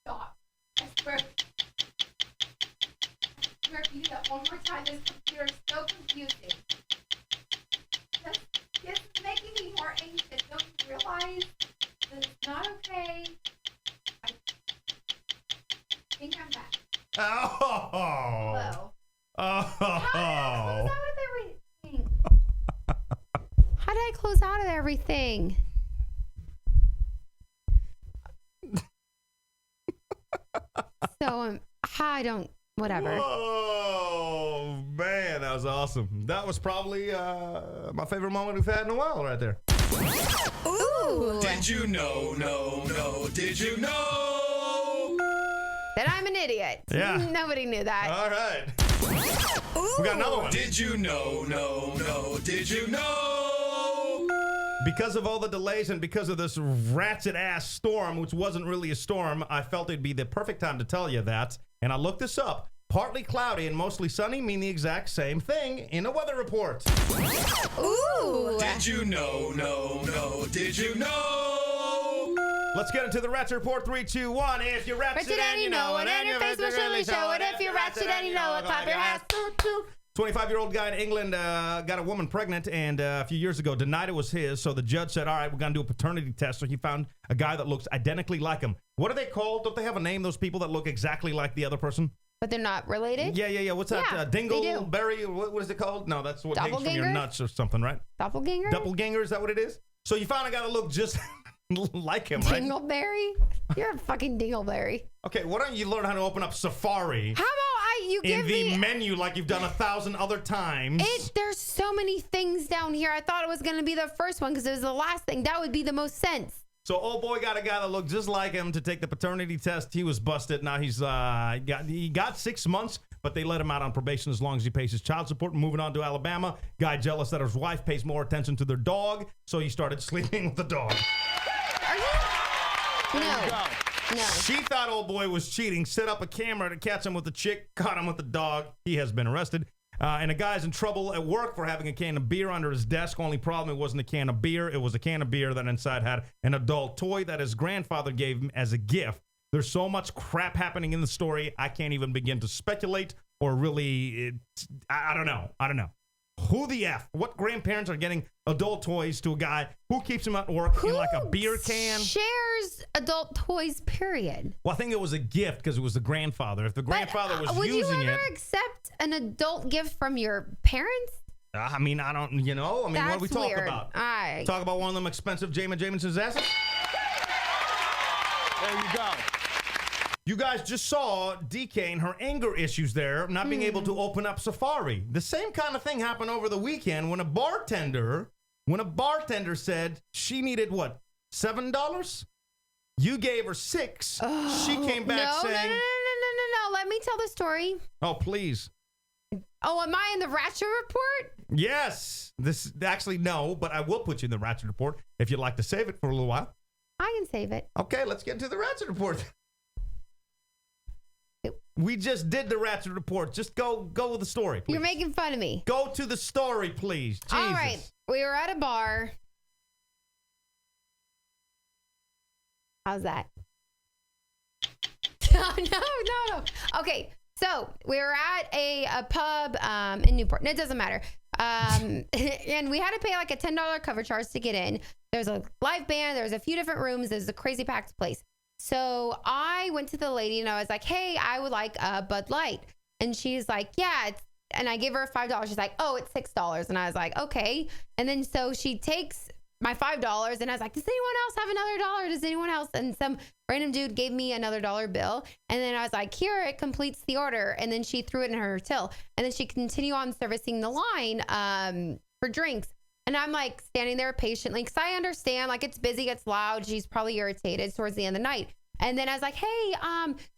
Stop. I swear. If you do that one more time, this computer is so confusing. This is making me more anxious. Don't you realize this is not okay? I think I'm back. Oh. Hello. Oh. How did I close out of everything? How did I close out of everything? So I don't. Whatever. Oh man, that was awesome. That was probably my favorite moment we've had in a while, right there. Ooh. Did you know? Did you know? That I'm an idiot. Yeah. Nobody knew that. All right. We got another one. Did you know? Did you know? Because of all the delays and because of this ratchet ass storm, which wasn't really a storm, I felt it'd be the perfect time to tell you that. And I looked this up. Partly cloudy and mostly sunny mean the exact same thing in a weather report. Ooh. Did you know? Did you know? Let's get into the Ratchet Report. 3, 2, 1. If you're ratchet and you know it, and your face will surely show it. If you're ratchet and you know it, clap your hands. 25-year-old guy in England got a woman pregnant and a few years ago denied it was his. So the judge said, all right, we're going to do a paternity test. So he found a guy that looks identically like him. What are they called? Don't they have a name, those people that look exactly like the other person? But they're not related? Yeah. What's that? Yeah, they do. Dingleberry? What is it called? No, that's what hangs from your Doppelganger? nuts or something, right? Doppelganger? Doppelganger, is that what it is? So you found a guy that looked just like him, right? Dingleberry? You're a fucking dingleberry. Okay, why don't you learn how to open up Safari How about you in give the me... menu like you've done 1,000 other times? There's so many things down here. I thought it was going to be the first one because it was the last thing. That would be the most sense. So old boy got a guy that looked just like him to take the paternity test. He was busted. Now he got 6 months, but they let him out on probation as long as he pays his child support. Moving on to Alabama, guy jealous that his wife pays more attention to their dog, so he started sleeping with the dog. Are you? No. She thought old boy was cheating, set up a camera to catch him with the chick, caught him with the dog. He has been arrested. And a guy's in trouble at work for having a can of beer under his desk. Only problem, it wasn't a can of beer. It was a can of beer that inside had an adult toy that his grandfather gave him as a gift. There's so much crap happening in the story, I can't even begin to speculate or really, I don't know. Who the F? What grandparents are getting adult toys to a guy who keeps him at work in like a beer can? Shares adult toys, period. Well, I think it was a gift because it was the grandfather. If the grandfather was would using you ever it. accept an adult gift from your parents? I mean, I don't, what do we talk weird. about? Talk about one of them expensive Jameson's asses? There you go. You guys just saw DK and her anger issues there, not being able to open up Safari. The same kind of thing happened over the weekend when a bartender said she needed, what, $7? You gave her $6. Oh, She came back saying... No. Let me tell the story. Oh, please. Oh, am I in the Ratchet Report? Yes. This actually, no, but I will put you in the Ratchet Report if you'd like to save it for a little while. I can save it. Okay, let's get into the Ratchet Report. We just did the Ratchet Report. Just go with the story, please. You're making fun of me. Go to the story, please. Jesus. All right. We were at a bar. How's that? No. Okay. So we were at a pub in Newport. No, it doesn't matter. And we had to pay like a $10 cover charge to get in. There's a live band. There's a few different rooms. There's a crazy packed place. So I went to the lady and I was like, hey, I would like a Bud Light. And she's like, yeah, and I gave her $5. She's like, oh, it's $6. And I was like, okay. And then so she takes my $5 and I was like, does anyone else have another dollar? Does anyone else? And some random dude gave me another dollar bill. And then I was like, here, it completes the order. And then she threw it in her till. And then she continued on servicing the line for drinks. And I'm like standing there patiently because I understand, like, it's busy, it's loud. She's probably irritated towards the end of the night. And then I was like, hey,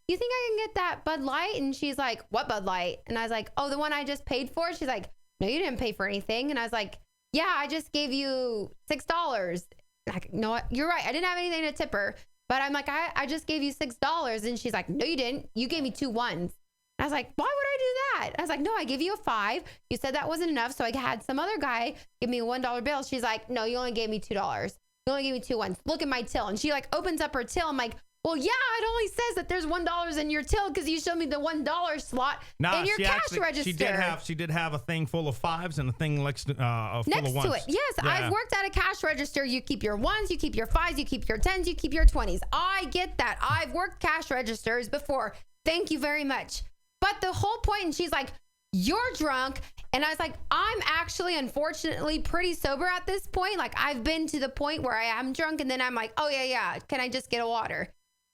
you think I can get that Bud Light? And she's like, what Bud Light? And I was like, oh, the one I just paid for? She's like, no, you didn't pay for anything. And I was like, yeah, I just gave you $6. Like, no, you're right. I didn't have anything to tip her. But I'm like, I just gave you $6. And she's like, no, you didn't. You gave me 2 ones. I was like, why would I do that? I was like, no, I give you a $5. You said that wasn't enough. So I had some other guy give me a $1 bill. She's like, no, you only gave me $2. You only gave me 2 ones. Look at my till. And she like opens up her till. I'm like, well, yeah, it only says that there's $1 in your till because you showed me the $1 slot in your cash register. She did have a thing full of 5s and a thing next full of 1s. Next to it. Yes, yeah. I've worked at a cash register. You keep your 1s, you keep your 5s, you keep your 10s, you keep your 20s. I get that. I've worked cash registers before. Thank you very much. But the whole point, and she's like, you're drunk. And I was like, I'm actually, unfortunately, pretty sober at this point. Like, I've been to the point where I am drunk, and then I'm like, oh, yeah, can I just get a water?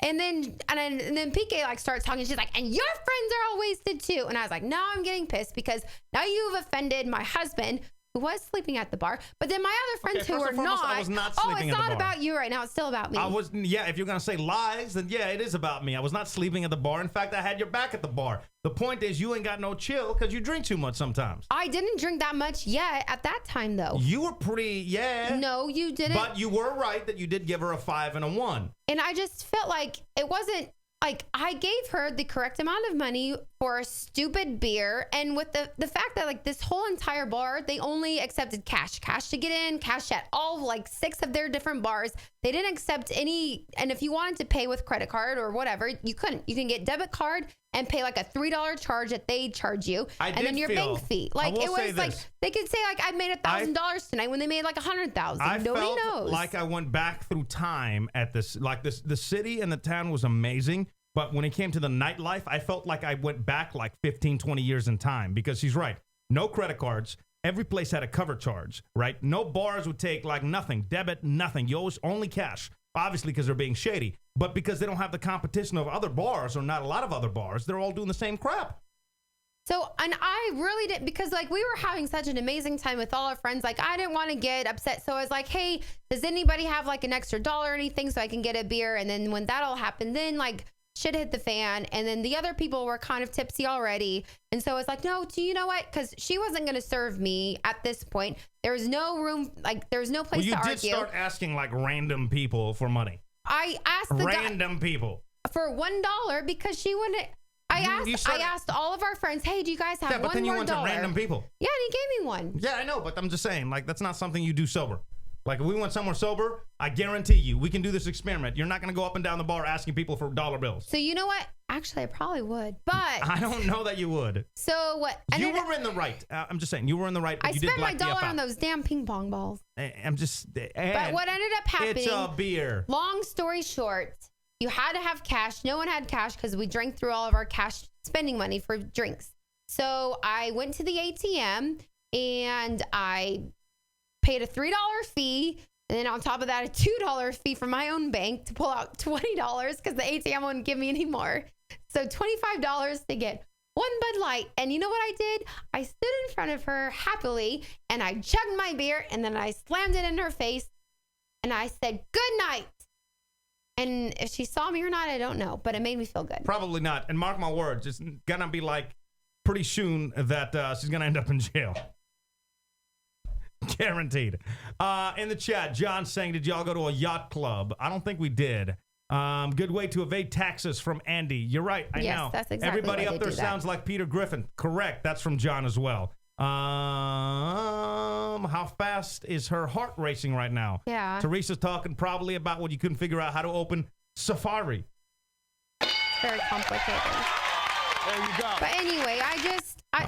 And then PK like starts talking. She's like, and your friends are all wasted too. And I was like, now I'm getting pissed because now you've offended my husband who was sleeping at the bar. But then my other friends who were not. I was not oh, sleeping it's at the not bar. about you right now. It's still about me. If you're going to say lies, then yeah, it is about me. I was not sleeping at the bar. In fact, I had your back at the bar. The point is you ain't got no chill because you drink too much sometimes. I didn't drink that much yet at that time, though. You were pretty, yeah. No, you didn't. But you were right that you did give her a 5 and a 1. And I just felt like it wasn't, like, I gave her the correct amount of money for a stupid beer. And with the fact that, like, this whole entire bar, they only accepted cash to get in, cash at all, like, 6 of their different bars. They didn't accept any. And if you wanted to pay with credit card or whatever, you couldn't. You can get debit card and pay like a $3 charge that they charge you. And then your bank fee. Like, it was like, they could say, like, I made $1,000 tonight when they made like 100,000. Nobody knows. Like I went back through time at this, like the city and the town was amazing. But when it came to the nightlife, I felt like I went back like 15, 20 years in time because she's right. No credit cards. Every place had a cover charge, right? No bars would take like nothing, debit, nothing. You always only cash, obviously because they're being shady. But because they don't have the competition of other bars or not a lot of other bars, they're all doing the same crap. So, and I really didn't, because like we were having such an amazing time with all our friends. Like, I didn't want to get upset. So I was like, hey, does anybody have like an extra $1 or anything so I can get a beer? And then when that all happened, then like shit hit the fan. And then the other people were kind of tipsy already. And so I was like, no, do you know what? Because she wasn't going to serve me at this point. There was no room, like there was no place to argue. You did start asking like random people for money. I asked the random people for $1 because she wouldn't. I asked all of our friends, hey, do you guys have $1 more? Yeah, but then you went to random people. Yeah, and he gave me one. Yeah, I know, but I'm just saying, like, that's not something you do sober. Like, if we went somewhere sober, I guarantee you, we can do this experiment. You're not going to go up and down the bar asking people for dollar bills. So you know what? Actually, I probably would, but I don't know that you would. So what? You were in the right. I'm just saying, you were in the right. But I spent my $1 on those damn ping pong balls. I'm just. But what ended up happening? It's a beer. Long story short, you had to have cash. No one had cash because we drank through all of our cash spending money for drinks. So I went to the ATM and I paid a $3 fee. And then on top of that, a $2 fee from my own bank to pull out $20 because the ATM wouldn't give me any more. So $25 to get one Bud Light. And you know what I did? I stood in front of her happily and I chugged my beer and then I slammed it in her face and I said, good night. And if she saw me or not, I don't know, but it made me feel good. Probably not. And mark my words, it's gonna be like pretty soon that she's gonna end up in jail. Guaranteed. In the chat, John saying, did y'all go to a yacht club? I don't think we did. Good way to evade taxes from Andy. You're right. I know. That's exactly everybody why up there sounds like Peter Griffin. Correct. That's from John as well. How fast is her heart racing right now? Yeah. Teresa's talking probably about what you couldn't figure out how to open Safari. It's very complicated. There you go. But anyway,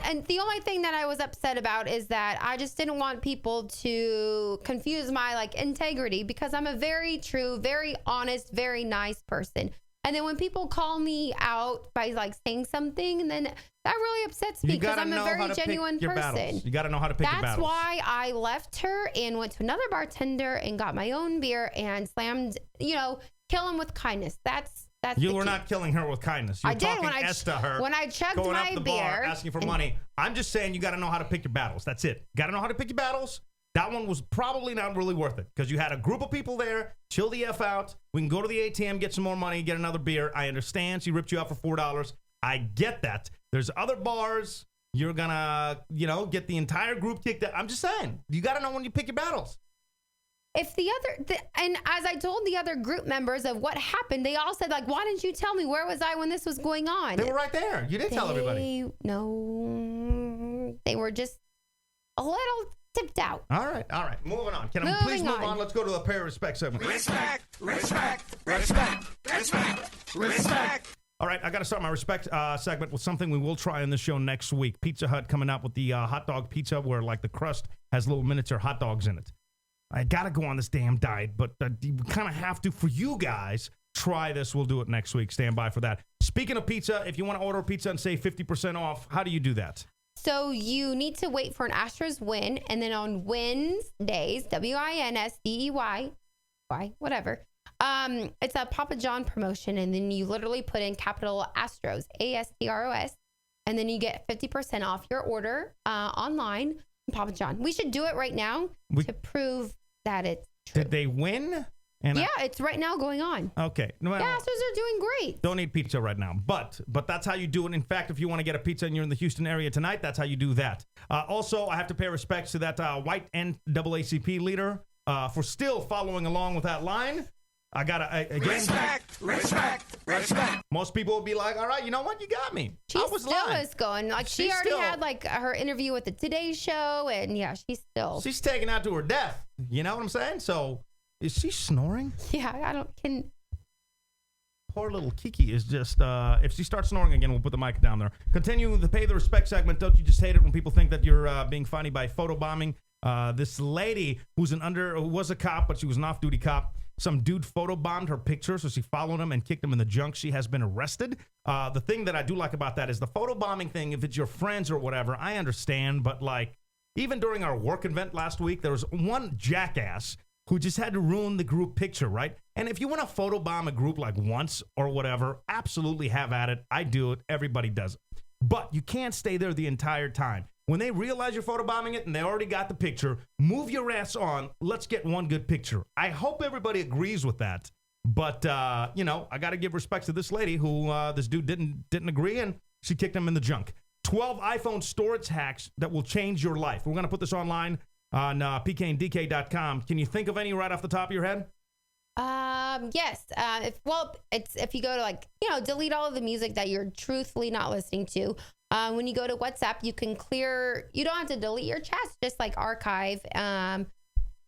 and the only thing that I was upset about is that I just didn't want people to confuse my like integrity, because I'm a very true, very honest, very nice person. And then when people call me out by like saying something, and then that really upsets me, because I'm a very genuine person. You got to know how to pick your battles. That's why I left her and went to another bartender and got my own beer and slammed, kill him with kindness. That's you were not killing her with kindness. You were talking to her when I chugged going my up the beer, bar, asking for money. I'm just saying you got to know how to pick your battles. That's it. Got to know how to pick your battles. That one was probably not really worth it, because you had a group of people there. Chill the F out. We can go to the ATM, get some more money, get another beer. I understand she ripped you out for $4. I get that. There's other bars. You're going to, get the entire group kicked out. I'm just saying. You got to know when you pick your battles. If and as I told the other group members of what happened, they all said, like, why didn't you tell me? Where was I when this was going on? They were right there. You didn't tell everybody. No, they were just a little tipped out. All right. Moving on. Can I please move on? Let's go to the pair of respect segment. Respect. All right, I got to start my respect segment with something we will try on the show next week. Pizza Hut coming out with the hot dog pizza, where like the crust has little miniature hot dogs in it. I got to go on this damn diet, but we kind of have to, for you guys, try this. We'll do it next week. Stand by for that. Speaking of pizza, if you want to order a pizza and save 50% off, how do you do that? So you need to wait for an Astros win, and then on Wednesdays, Winsdey, whatever, it's a Papa John promotion, and then you literally put in capital Astros, ASTROS, and then you get 50% off your order online from Papa John. We should do it right now to prove that it's true. Did they win? It's right now going on. Okay. Well, the Astros are doing great. Don't eat pizza right now, but that's how you do it. In fact, if you want to get a pizza and you're in the Houston area tonight, that's how you do that. Also, I have to pay respects to that white NAACP leader for still following along with that line. I got to, again. Respect. Most people will be like, all right, you know what? You got me. She still is going. Like, she already had, like, her interview with the Today Show, and, yeah, she's taken out to her death. You know what I'm saying? So, is she snoring? Yeah, Poor little Kiki is just, if she starts snoring again, we'll put the mic down there. Continuing with the Pay the Respect segment, don't you just hate it when people think that you're being funny by photobombing? This lady who was a cop, but she was an off-duty cop. Some dude photobombed her picture, so she followed him and kicked him in the junk. She has been arrested. The thing that I do like about that is the photobombing thing. If it's your friends or whatever, I understand. But, like, even during our work event last week, there was one jackass who just had to ruin the group picture, right? And if you want to photobomb a group like once or whatever, absolutely have at it. I do it. Everybody does it. But you can't stay there the entire time. When they realize you're photobombing it and they already got the picture, move your ass on. Let's get one good picture. I hope everybody agrees with that. But, I got to give respect to this lady who this dude didn't agree, and she kicked him in the junk. 12 iPhone storage hacks that will change your life. We're going to put this online on pkandk.com. Can you think of any right off the top of your head? Yes. If you go to delete all of the music that you're truthfully not listening to. When you go to WhatsApp, you can you don't have to delete your chats, just like archive.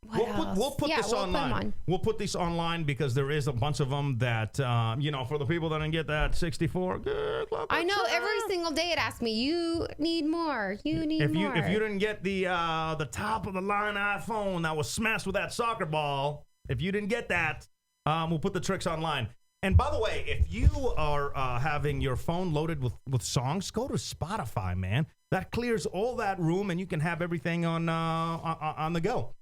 We'll put this online. We'll put these online because there is a bunch of them that, for the people that didn't get that 64. Good luck. I know every single day it asks me, you need more. You need more. If you didn't get the top of the line iPhone that was smashed with that soccer ball, if you didn't get that, we'll put the tricks online. And by the way, if you are having your phone loaded with songs, go to Spotify, man. That clears all that room, and you can have everything on the go.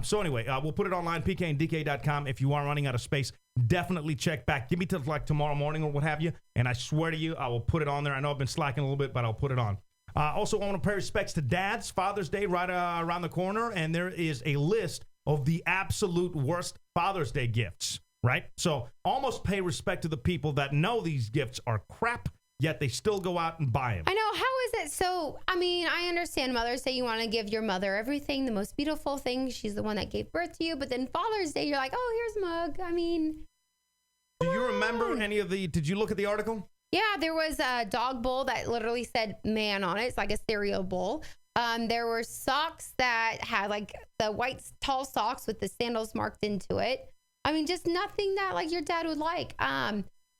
So anyway, we'll put it online, pkandk.com. If you are running out of space, definitely check back. Give me till like tomorrow morning or what have you, and I swear to you, I will put it on there. I know I've been slacking a little bit, but I'll put it on. Also, I want to pay respects to dads. Father's Day right around the corner, and there is a list of the absolute worst Father's Day gifts. Right? So almost pay respect to the people that know these gifts are crap, yet they still go out and buy them. I know. How is it so? I mean, I understand Mother's Day, you want to give your mother everything, the most beautiful thing. She's the one that gave birth to you. But then Father's Day, you're like, oh, here's a mug. I mean. Do you remember any of did you look at the article? Yeah, there was a dog bowl that literally said man on it. It's like a cereal bowl. There were socks that had like the white tall socks with the sandals marked into it. I mean, just nothing that like your dad would like.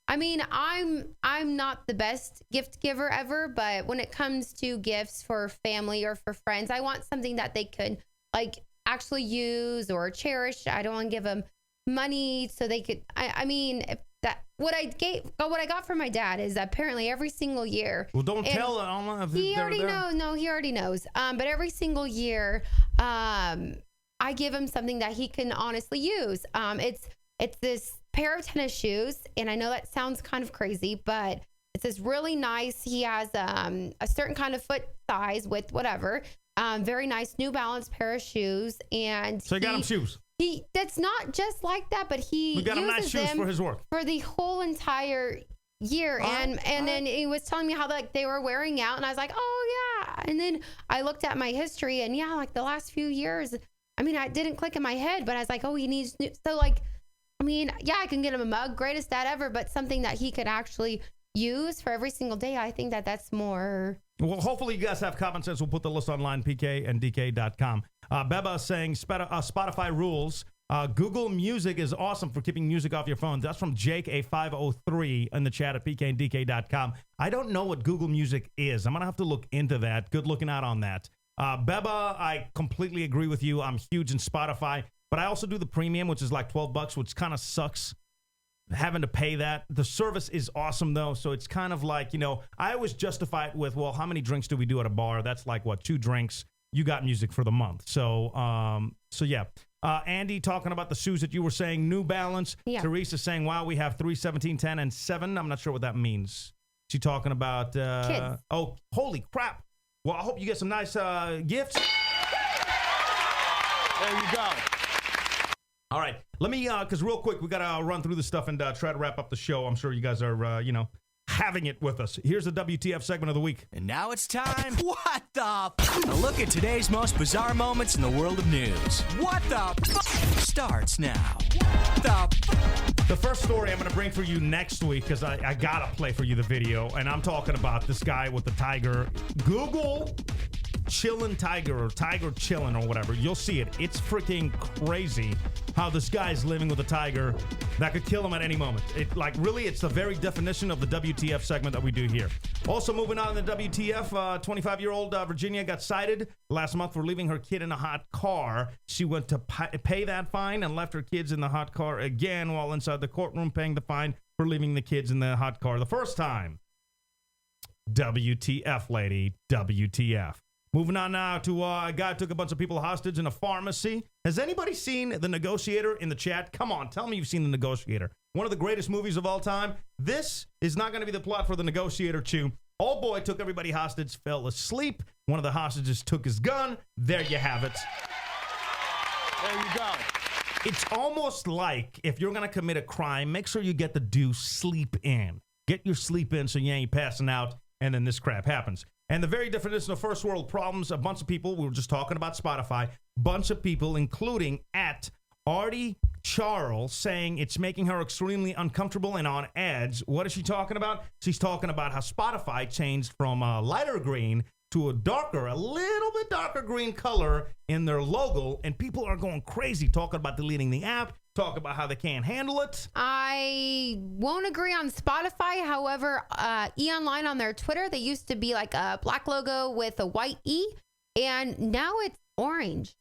I mean, I'm not the best gift giver ever, but when it comes to gifts for family or for friends, I want something that they could like actually use or cherish. I don't want to give them money so they could. I mean, if that what I got from my dad is apparently every single year. Well, don't tell him. He already knows. No, he already knows. But every single year, I give him something that he can honestly use. It's this pair of tennis shoes, and I know that sounds kind of crazy, but it's this really nice. He has a certain kind of foot size with whatever. Very nice New Balance pair of shoes, and so you got him shoes. That's not just like that, but he got him nice uses shoes them for his work for the whole entire year. And then he was telling me how like they were wearing out, and I was like, oh yeah. And then I looked at my history, and yeah, like the last few years, I mean, I didn't click in my head, but I was like, oh, he needs new. So like, I mean, yeah, I can get him a mug, greatest dad ever, but something that he could actually use for every single day. I think that's more. Well, hopefully you guys have common sense. We'll put the list online, pkanddk.com. Beba saying Spotify rules. Google Music is awesome for keeping music off your phone. That's from Jake A503 in the chat at pkanddk.com. I don't know what Google Music is. I'm going to have to look into that. Good looking out on that. Beba, I completely agree with you. I'm huge in Spotify, but I also do the premium, which is like $12, which kind of sucks having to pay that. The service is awesome though, so it's kind of like, you know, I always justify it with, well, how many drinks do we do at a bar? That's like what, 2 drinks. You got music for the month. So yeah. Andy talking about the shoes that you were saying, New Balance. Yeah. Teresa saying, wow, we have 3, 17, 10, and 7. I'm not sure what that means. She talking about kids. Oh, holy crap. Well, I hope you get some nice gifts. There you go. All right. Let me, because real quick, we got to run through this stuff and try to wrap up the show. I'm sure you guys are, having it with us. Here's the WTF segment of the week. And now it's time. What the? A look at today's most bizarre moments in the world of news. What the? Starts now. The first story I'm going to bring for you next week, because I got to play for you the video, and I'm talking about this guy with the tiger. Google chillin' tiger or tiger chillin' or whatever. You'll see it. It's freaking crazy how this guy's living with a tiger that could kill him at any moment. It's the very definition of the WTF segment that we do here. Also moving on to the WTF, 25-year-old Virginia got cited last month for leaving her kid in a hot car. She went to pay that fine and left her kids in the hot car again while inside the courtroom paying the fine for leaving the kids in the hot car the first time. WTF, lady. WTF. Moving on now to a guy who took a bunch of people hostage in a pharmacy. Has anybody seen The Negotiator in the chat? Come on, tell me you've seen The Negotiator. One of the greatest movies of all time. This is not going to be the plot for The Negotiator 2. Old boy took everybody hostage, fell asleep. One of the hostages took his gun. There you have it. There you go. It's almost like if you're going to commit a crime, make sure you get the due sleep in. Get your sleep in so you ain't passing out, and then this crap happens. And the very definition of first world problems, a bunch of people, we were just talking about Spotify, bunch of people, including at Artie Charles, saying it's making her extremely uncomfortable and on edge. What is she talking about? She's talking about how Spotify changed from a lighter green to a little bit darker green color in their logo, and people are going crazy talking about deleting the app, talk about how they can't handle it. I won't agree on Spotify. However, E-Online on their Twitter, they used to be like a black logo with a white E, and now it's orange.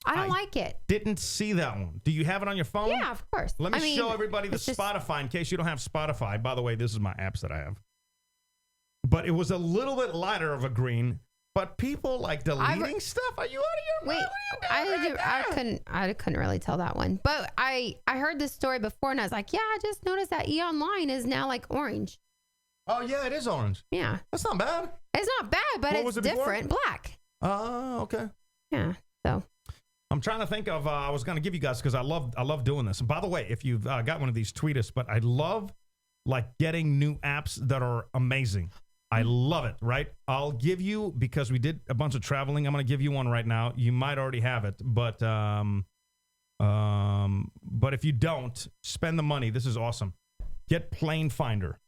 I don't like it. Didn't see that one. Do you have it on your phone? Yeah, of course. Let me show everybody the Spotify in case you don't have Spotify. By the way, this is my apps that I have. But it was a little bit lighter of a green. But people like deleting stuff. Are you out of your mind? I couldn't really tell that one. But I heard this story before, and I was like, yeah, I just noticed that E-Online is now like orange. Oh, yeah, it is orange. Yeah. That's not bad. It's not bad, but it's different. Black. Oh, okay. Yeah, so. I'm trying to think of, I was going to give you guys, because I love doing this. And by the way, if you've got one of these, tweet us. But I love like getting new apps that are amazing. I love it, right? I'll give you, because we did a bunch of traveling, I'm going to give you one right now. You might already have it, but if you don't, spend the money. This is awesome. Get Plane Finder.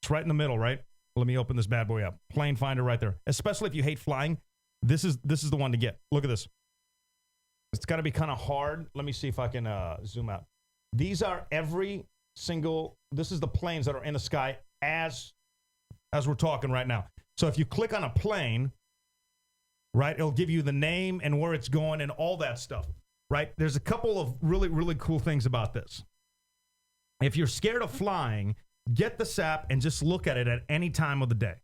It's right in the middle, right? Let me open this bad boy up. Plane Finder right there. Especially if you hate flying, this is the one to get. Look at this. It's got to be kind of hard. Let me see if I can zoom out. These are every single. This is the planes that are in the sky as we're talking right now. So if you click on a plane, right, it'll give you the name and where it's going and all that stuff, right? There's a couple of really, really cool things about this. If you're scared of flying, get the SAP and just look at it at any time of the day.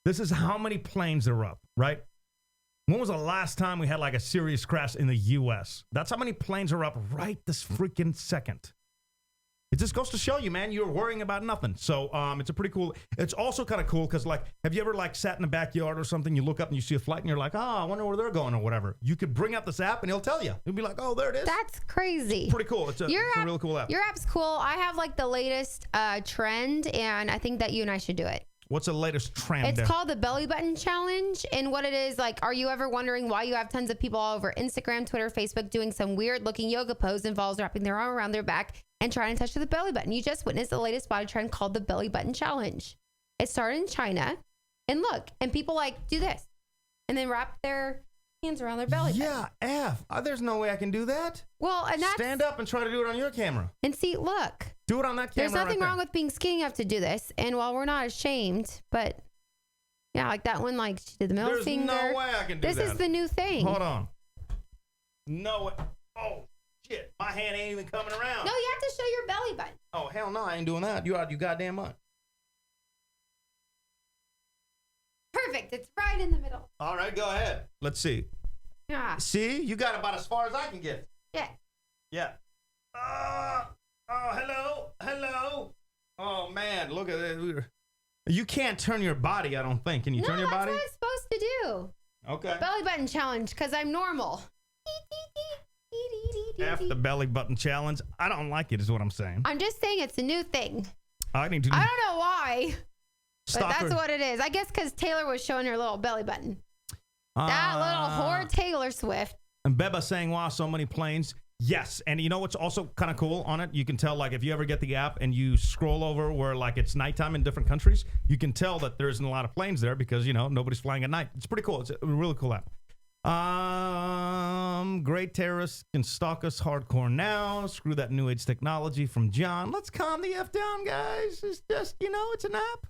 This is how many planes are up, right? When was the last time we had like a serious crash in the U.S.? That's how many planes are up right this freaking second. It just goes to show you, man, you're worrying about nothing. So it's a pretty cool. It's also kind of cool because, like, have you ever like sat in the backyard or something? You look up and you see a flight and you're like, oh, I wonder where they're going or whatever. You could bring up this app and it'll tell you. You'll be like, oh, there it is. That's crazy. It's pretty cool. It's a really cool app. Your app's cool. I have like the latest trend, and I think that you and I should do it. What's the latest trend? It's called the belly button challenge. And what it is, like, are you ever wondering why you have tons of people all over Instagram, Twitter, Facebook doing some weird looking yoga pose involves wrapping their arm around their back and trying to touch the belly button? You just witnessed the latest body trend called the belly button challenge. It started in China. And look, and people like do this and then wrap their hands around their belly button. Yeah, there's no way I can do that. Well, and that's... Stand up and try to do it on your camera. And see, look. Do it on that camera. There's nothing wrong with being skinny enough to do this. And while we're not ashamed, but yeah, like that one, like she did the middle finger. There's no way I can do that. This is the new thing. Hold on. No way. Oh, shit. My hand ain't even coming around. No, you have to show your belly button. Oh, hell no. I ain't doing that. You out you goddamn mind. Perfect. It's right in the middle. All right, go ahead. Let's see. Yeah. See? You got about as far as I can get. Yeah. Yeah. Hello. Oh, man. Look at it. You can't turn your body, I don't think. Can you turn your body? No, that's what I'm supposed to do. Okay. Belly button challenge, because I'm normal. F the belly button challenge. I don't like it, is what I'm saying. I'm just saying it's a new thing. I don't know why, but that's what it is. I guess because Taylor was showing her little belly button. That little whore Taylor Swift. And Beba saying, wow, so many planes. Yes. And you know what's also kind of cool on it? You can tell, like, if you ever get the app and you scroll over where, like, it's nighttime in different countries, you can tell that there isn't a lot of planes there because, you know, nobody's flying at night. It's pretty cool. It's a really cool app. Great terrorists can stalk us hardcore now. Screw that new age technology from John. Let's calm the F down, guys. It's just, you know, it's an app.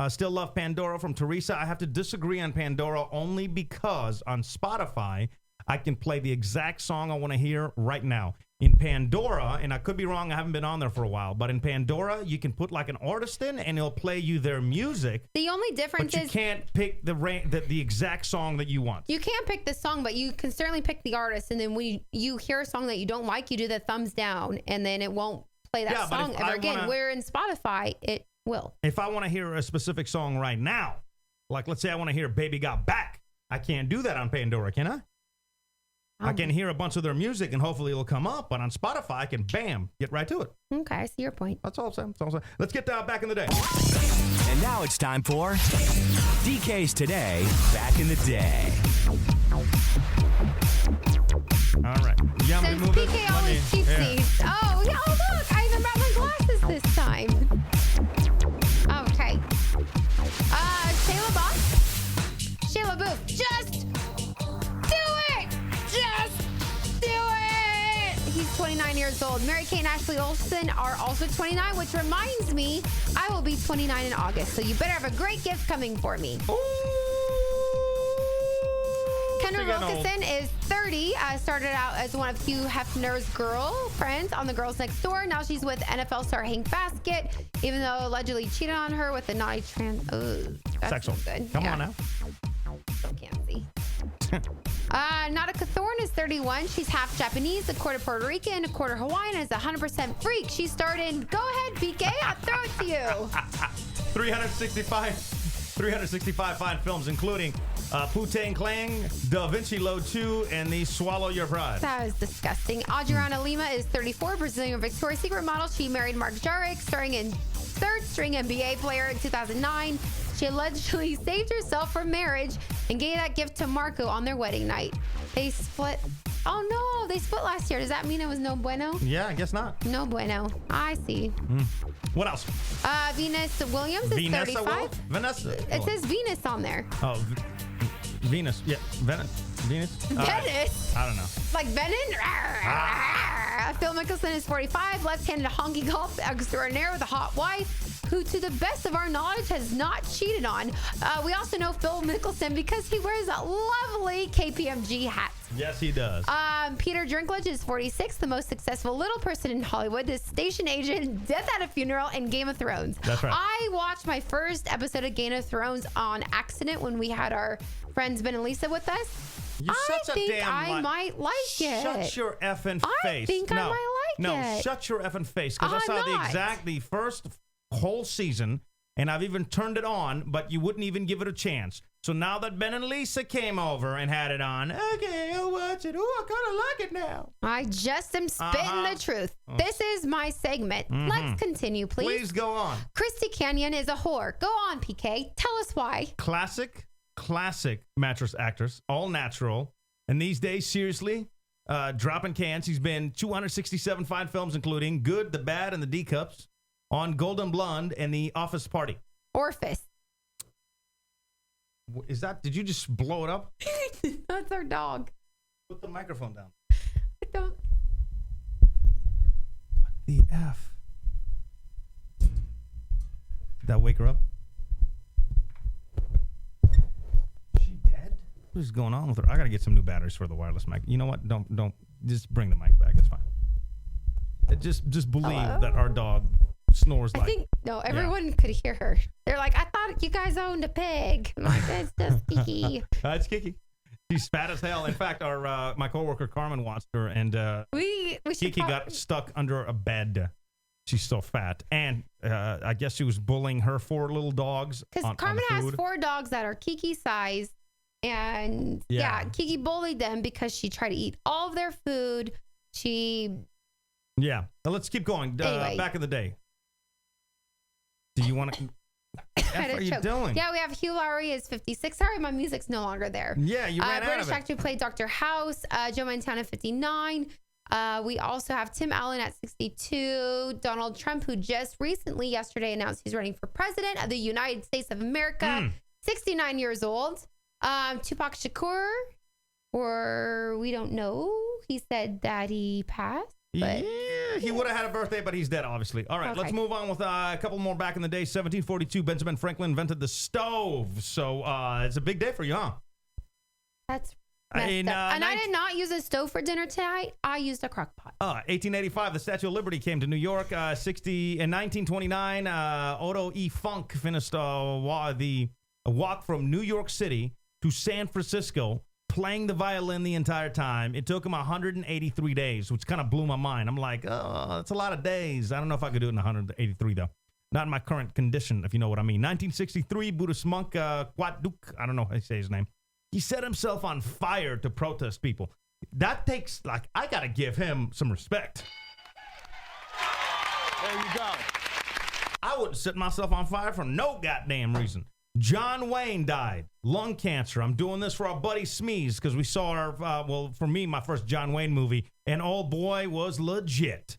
Still love Pandora from Teresa. I have to disagree on Pandora only because on Spotify, I can play the exact song I want to hear right now. In Pandora, and I could be wrong, I haven't been on there for a while, but in Pandora, you can put like an artist in and it'll play you their music. The only difference is... you can't pick the exact song that you want. You can't pick the song, but you can certainly pick the artist. And then when you hear a song that you don't like, you do the thumbs down, and then it won't play that song ever again. Where in Spotify, it will. If I want to hear a specific song right now, like let's say I want to hear Baby Got Back, I can't do that on Pandora, can I? I can hear a bunch of their music and hopefully it'll come up, but on Spotify, I can, bam, get right to it. Okay, I see your point. That's all I'm saying. Let's get back in the day. And now it's time for DK's Today, Back in the Day. All right. Yeah, since PK always keeps these. Oh, yeah, look, I even brought my glasses this time. Okay. Shayla Booth, just do it! He's 29 years old. Mary-Kate and Ashley Olsen are also 29, which reminds me, I will be 29 in August, so you better have a great gift coming for me. Ooh. Kendra Wilkinson is 30. Started out as one of Hugh Hefner's girlfriends on The Girls Next Door. Now she's with NFL star Hank Baskett, even though allegedly cheated on her with a naughty trans... that's sexual. Good. Come on now. Still can't see. Nautica Thorne is 31. She's half Japanese, a quarter Puerto Rican, a quarter Hawaiian, and is 100% freak. She starred in... Go ahead, BK. I'll throw it to you. 365 fine films, including Wu-Tang Clan, Da Vinci Load 2, and the Swallow Your Pride. That was disgusting. Adriana Lima is 34, Brazilian Victoria's Secret model. She married Mark Jarick, starring in third-string NBA player in 2009. She allegedly saved herself from marriage and gave that gift to Marco on their wedding night. They split. Oh, no. They split last year. Does that mean it was no bueno? Yeah, I guess not. No bueno. I see. What else? Venus Williams is 35. Vanessa? It says Venus on there. Oh, Venus. Yeah, Venus. Venice? I don't know. Like Venom? Phil Mickelson is 45, left-handed honky golf extraordinaire with a hot wife who, to the best of our knowledge, has not cheated on. We also know Phil Mickelson because he wears a lovely KPMG hat. Yes, he does. Peter Dinklage is 46, the most successful little person in Hollywood, the station agent, Death at a Funeral, and Game of Thrones. That's right. I watched my first episode of Game of Thrones on accident when we had our friends Ben and Lisa with us. I think I might like it. Shut your effing face. I think I might like it. No, shut your effing face. Because I saw the first whole season, and I've even turned it on, but you wouldn't even give it a chance. So now that Ben and Lisa came over and had it on, okay, I'll watch it. Oh, I kind of like it now. I just am spitting the truth. This is my segment. Let's continue, please. Please go on. Christy Canyon is a whore. Go on, PK. Tell us why. Classic mattress actress, all natural. And these days, seriously, dropping cans. He's been 267 fine films, including Good, the Bad, and the D Cups, on Golden Blonde and The Office Party. Orifice. Is that, did you just blow it up? That's our dog. Put the microphone down. I don't. What the F? Did that wake her up? She dead? What is going on with her? I gotta get some new batteries for the wireless mic. You know what? Don't just bring the mic back. It's fine. Just believe that our dog snores like. I think everyone could hear her. They're like, I thought you guys owned a pig. I'm like, it's just Kiki. It's Kiki. She's fat as hell. In fact, our my coworker Carmen watched her, and Kiki got stuck under a bed. She's so fat, and I guess she was bullying her 4 little dogs. Because Carmen has 4 dogs that are Kiki size, and Kiki bullied them because she tried to eat all of their food. Now, let's keep going. Anyway. Back in the day. Do you want to? What are you doing? Yeah, we have Hugh Laurie is 56. Sorry, my music's no longer there. Yeah, you ran out of it. British actor who played Dr. House. Joe Montana, 59. We also have Tim Allen at 62. Donald Trump, who just recently, yesterday, announced he's running for president of the United States of America. 69 years old. Tupac Shakur, or we don't know. He said that he passed. But he would have had a birthday, but he's dead, obviously. All right, let's move on with a couple more back in the day. 1742, Benjamin Franklin invented the stove. So it's a big day for you, huh? That's messed up. And I did not use a stove for dinner tonight. I used a crock pot. 1885, the Statue of Liberty came to New York. In 1929, Otto E. Funk finished a walk from New York City to San Francisco, playing the violin the entire time. It took him 183 days, which kind of blew my mind. I'm like, oh, that's a lot of days. I don't know if I could do it in 183, though. Not in my current condition, if you know what I mean. 1963, Buddhist monk Quat Duc, I don't know how to say his name. He set himself on fire to protest people. That takes, I got to give him some respect. There you go. I wouldn't set myself on fire for no goddamn reason. John Wayne died. Lung cancer. I'm doing this for our buddy Smeeze because we saw our, for me, my first John Wayne movie, and oh boy, was legit.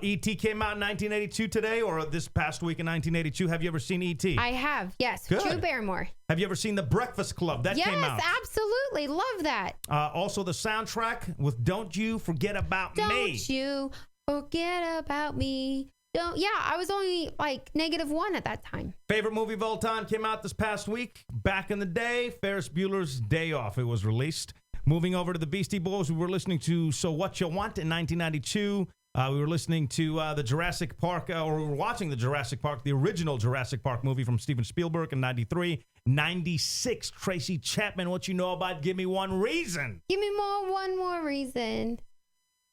E.T. came out in 1982 today, or this past week in 1982. Have you ever seen E.T.? I have, yes. Good. Drew Barrymore. Have you ever seen The Breakfast Club? That came out. Yes, absolutely. Love that. Also, the soundtrack with Don't You Forget About Me. Don't you forget about me. I was only -1 at that time. Favorite movie of all time came out this past week. Back in the day, Ferris Bueller's Day Off. It was released. Moving over to the Beastie Boys, we were listening to So What You Want in 1992. We were listening to the Jurassic Park, or we were watching the Jurassic Park, the original Jurassic Park movie from Steven Spielberg in 93. 96, Tracy Chapman, What You Know About Give Me One Reason. Give me one more reason,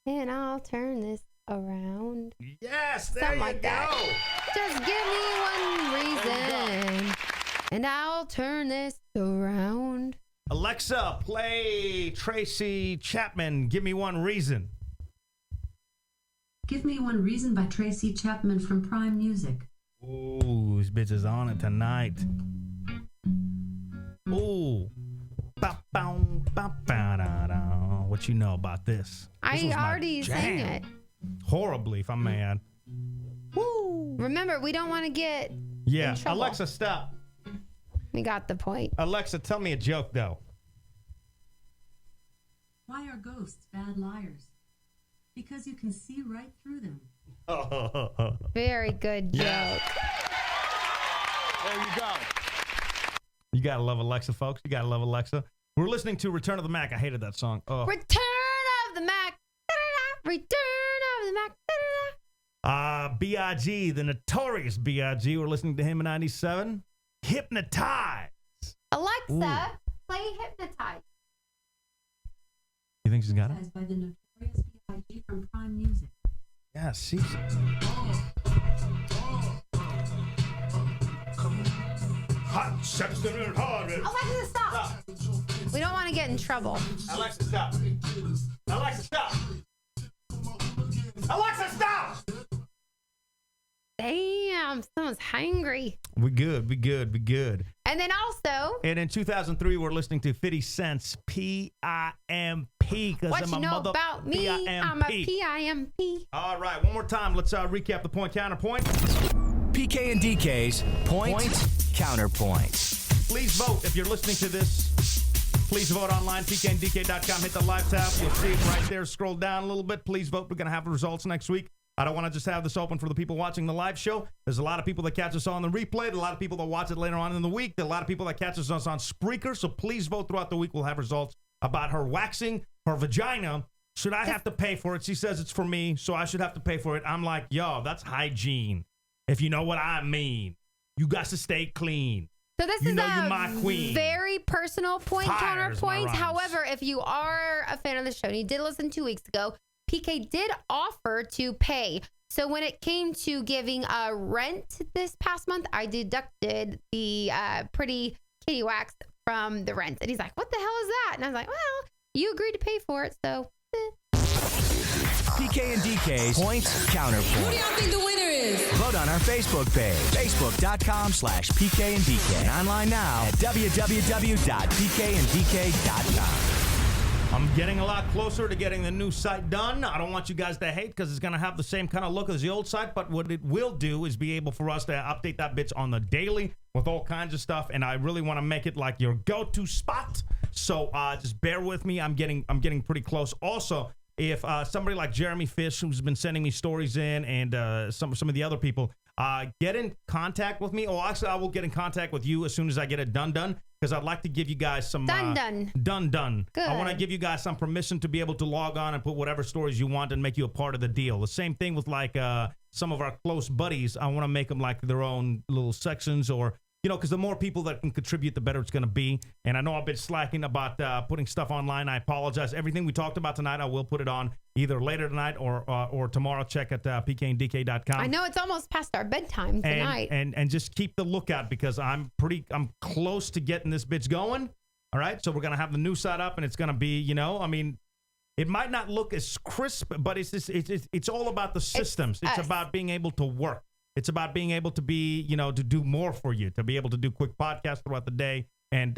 and I'll turn this around. Yes, there Something you like go. That. Just give me one reason, and I'll turn this around. Alexa, play Tracy Chapman, Give Me One Reason. Give Me One Reason by Tracy Chapman from Prime Music. Ooh, this bitch is on it tonight. Ooh. What you know about this? I already sang it. Horribly, if I may add. Woo! Remember, we don't want to get in trouble. Alexa, stop. We got the point. Alexa, tell me a joke, though. Why are ghosts bad liars? Because you can see right through them. Very good joke. There you go. You gotta love Alexa, folks. You gotta love Alexa. We're listening to Return of the Mac. I hated that song. Oh. Return of the Mac. Da-da-da. Return of the Mac. Da-da-da. B.I.G., the notorious B.I.G. We're listening to him in 97. Hypnotize. Alexa, play Hypnotize. You think she's got it? By the notorious B.I.G. from Prime Music. Yeah, see. Hot sex and hard. Alexa, stop. We don't want to get in trouble. Alexa, stop. Alexa, stop. Alexa, stop. Damn, someone's hungry. We good. And then also. And in 2003, we're listening to 50 Cent's P.I.M.P. What you know about me? I'm a P.I.M.P. All right, one more time. Let's recap the point counterpoint. PK and DK's point counterpoint. Please vote if you're listening to this. Please vote online, pkandk.com. Hit the live tab. You'll see it right there. Scroll down a little bit. Please vote. We're going to have the results next week. I don't want to just have this open for the people watching the live show. There's a lot of people that catch us on the replay. A lot of people that watch it later on in the week. There are a lot of people that catch us on Spreaker. So please vote throughout the week. We'll have results about her waxing her vagina. Should I have to pay for it? She says it's for me, so I should have to pay for it. I'm like, yo, that's hygiene. If you know what I mean. You got to stay clean. So this is a very personal point counterpoint. However, if you are a fan of the show and you did listen 2 weeks ago, PK did offer to pay. So when it came to giving a rent this past month, I deducted the pretty kitty wax from the rent. And he's like, what the hell is that? And I was like, well, you agreed to pay for it, so. PK and DK's point counterpoint. Who do y'all think the winner is? Vote on our Facebook page, facebook.com/PK and DK. And online now at www.pkanddk.com. I'm getting a lot closer to getting the new site done. I don't want you guys to hate because it's going to have the same kind of look as the old site, but what it will do is be able for us to update that bitch on the daily with all kinds of stuff, and I really want to make it like your go-to spot. So just bear with me. I'm getting pretty close. Also, if somebody like Jeremy Fish, who's been sending me stories in, and some of the other people, get in contact with me. Oh, actually, I will get in contact with you as soon as I get it done. Because I'd like to give you guys some done. Good. I want to give you guys some permission to be able to log on and put whatever stories you want and make you a part of the deal. The same thing with like some of our close buddies. I want to make them like their own little sections, or because the more people that can contribute, the better it's going to be. And I know I've been slacking about putting stuff online. I apologize. Everything we talked about tonight, I will put it on either later tonight or tomorrow. Check at pkandk.com. I know it's almost past our bedtime tonight. And just keep the lookout because I'm close to getting this bitch going. All right. So we're going to have the new site up, and it's going to be, it might not look as crisp, but it's all about the systems. It's about being able to work. It's about being able to be, to do more for you, to be able to do quick podcasts throughout the day and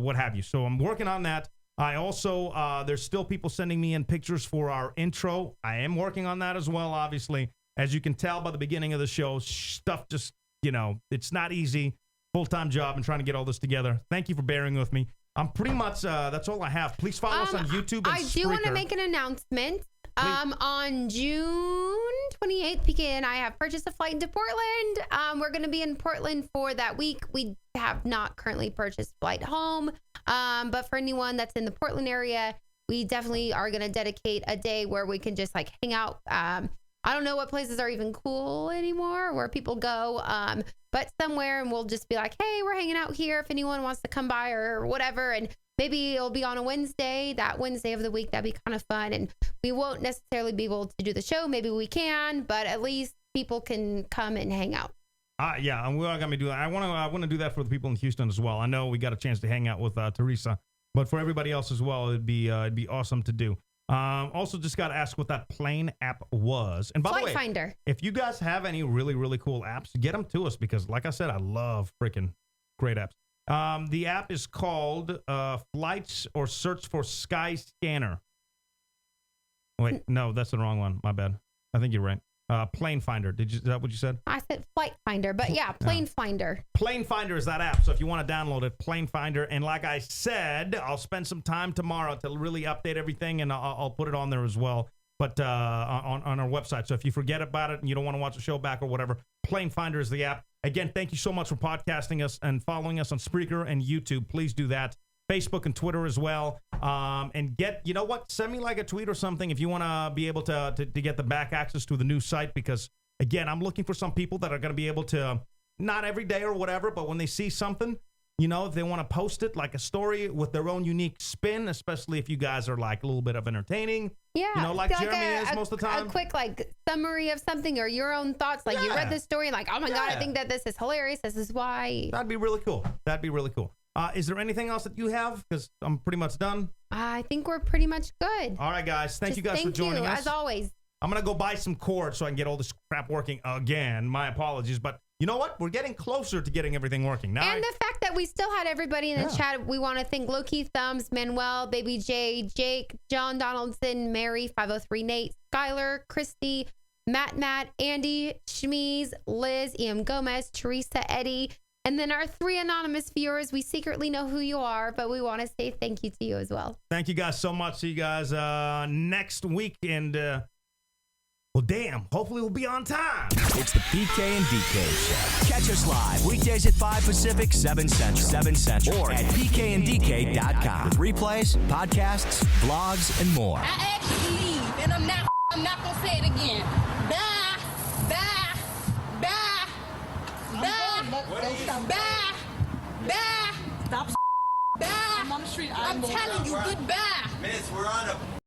what have you. So I'm working on that. I also, there's still people sending me in pictures for our intro. I am working on that as well, obviously. As you can tell by the beginning of the show, stuff just, it's not easy. Full-time job and trying to get all this together. Thank you for bearing with me. I'm pretty much, that's all I have. Please follow us on YouTube and I do want to make an announcement. On June 28th, PK and I have purchased a flight into Portland. We're going to be in Portland for that week. We have not currently purchased flight home. But for anyone that's in the Portland area, we definitely are going to dedicate a day where we can just like hang out. I don't know what places are even cool anymore where people go, but somewhere, and we'll just be like, hey, we're hanging out here if anyone wants to come by or whatever. And maybe it'll be on a Wednesday, that Wednesday of the week. That'd be kind of fun. And we won't necessarily be able to do the show. Maybe we can, but at least people can come and hang out. Yeah, and we're going to do that. I want to do that for the people in Houston as well. I know we got a chance to hang out with Teresa, but for everybody else as well, it'd be awesome to do. Also, just got to ask what that plane app was. And by the way, Flight Finder. If you guys have any really, really cool apps, get them to us because, like I said, I love freaking great apps. The app is called Flights or search for Sky Scanner. Wait, no, that's the wrong one. My bad. I think you're right. Plane Finder. Is that what you said? I said Flight Finder, but yeah, Plane Finder. Plane Finder is that app. So if you want to download it, Plane Finder. And like I said, I'll spend some time tomorrow to really update everything, and I'll put it on there as well. But on our website. So if you forget about it and you don't want to watch the show back or whatever, Plane Finder is the app. Again, thank you so much for podcasting us and following us on Spreaker and YouTube. Please do that. Facebook and Twitter as well. And you know what? Send me like a tweet or something if you want to be able to get the back access to the new site. Because, again, I'm looking for some people that are going to be able to, not every day or whatever, but when they see something, you know, if they want to post it like a story with their own unique spin, especially if you guys are like a little bit of entertaining. Yeah. You know, like Jeremy is most of the time. A quick like summary of something or your own thoughts. Like you read the story and like, oh my God, I think that this is hilarious. This is why. That'd be really cool. Is there anything else that you have? Because I'm pretty much done. I think we're pretty much good. All right, guys. Thank you guys for joining us. As always. I'm going to go buy some cords so I can get all this crap working again. My apologies. But you know what? We're getting closer to getting everything working. Now, and the fact that we still had everybody in the chat, we want to thank Loki Thumbs, Manuel, Baby J, Jake, John Donaldson, Mary, 503 Nate, Skylar, Christy, Matt, Andy, Shmeez, Liz, E.M. Gomez, Teresa, Eddie, and then our 3 anonymous viewers. We secretly know who you are, but we want to say thank you to you as well. Thank you guys so much. See you guys next week. And, well, damn, hopefully we'll be on time. It's the PK and DK Show. Catch us live weekdays at 5 Pacific, 7 Central, or at pkanddk.com. With replays, podcasts, vlogs, and more. I actually leave, and I'm not going to say it again. Bye, bye, bye, bye, bye, bye. Stop, bye. I'm on the street. I'm telling you, goodbye. Miss, we're on a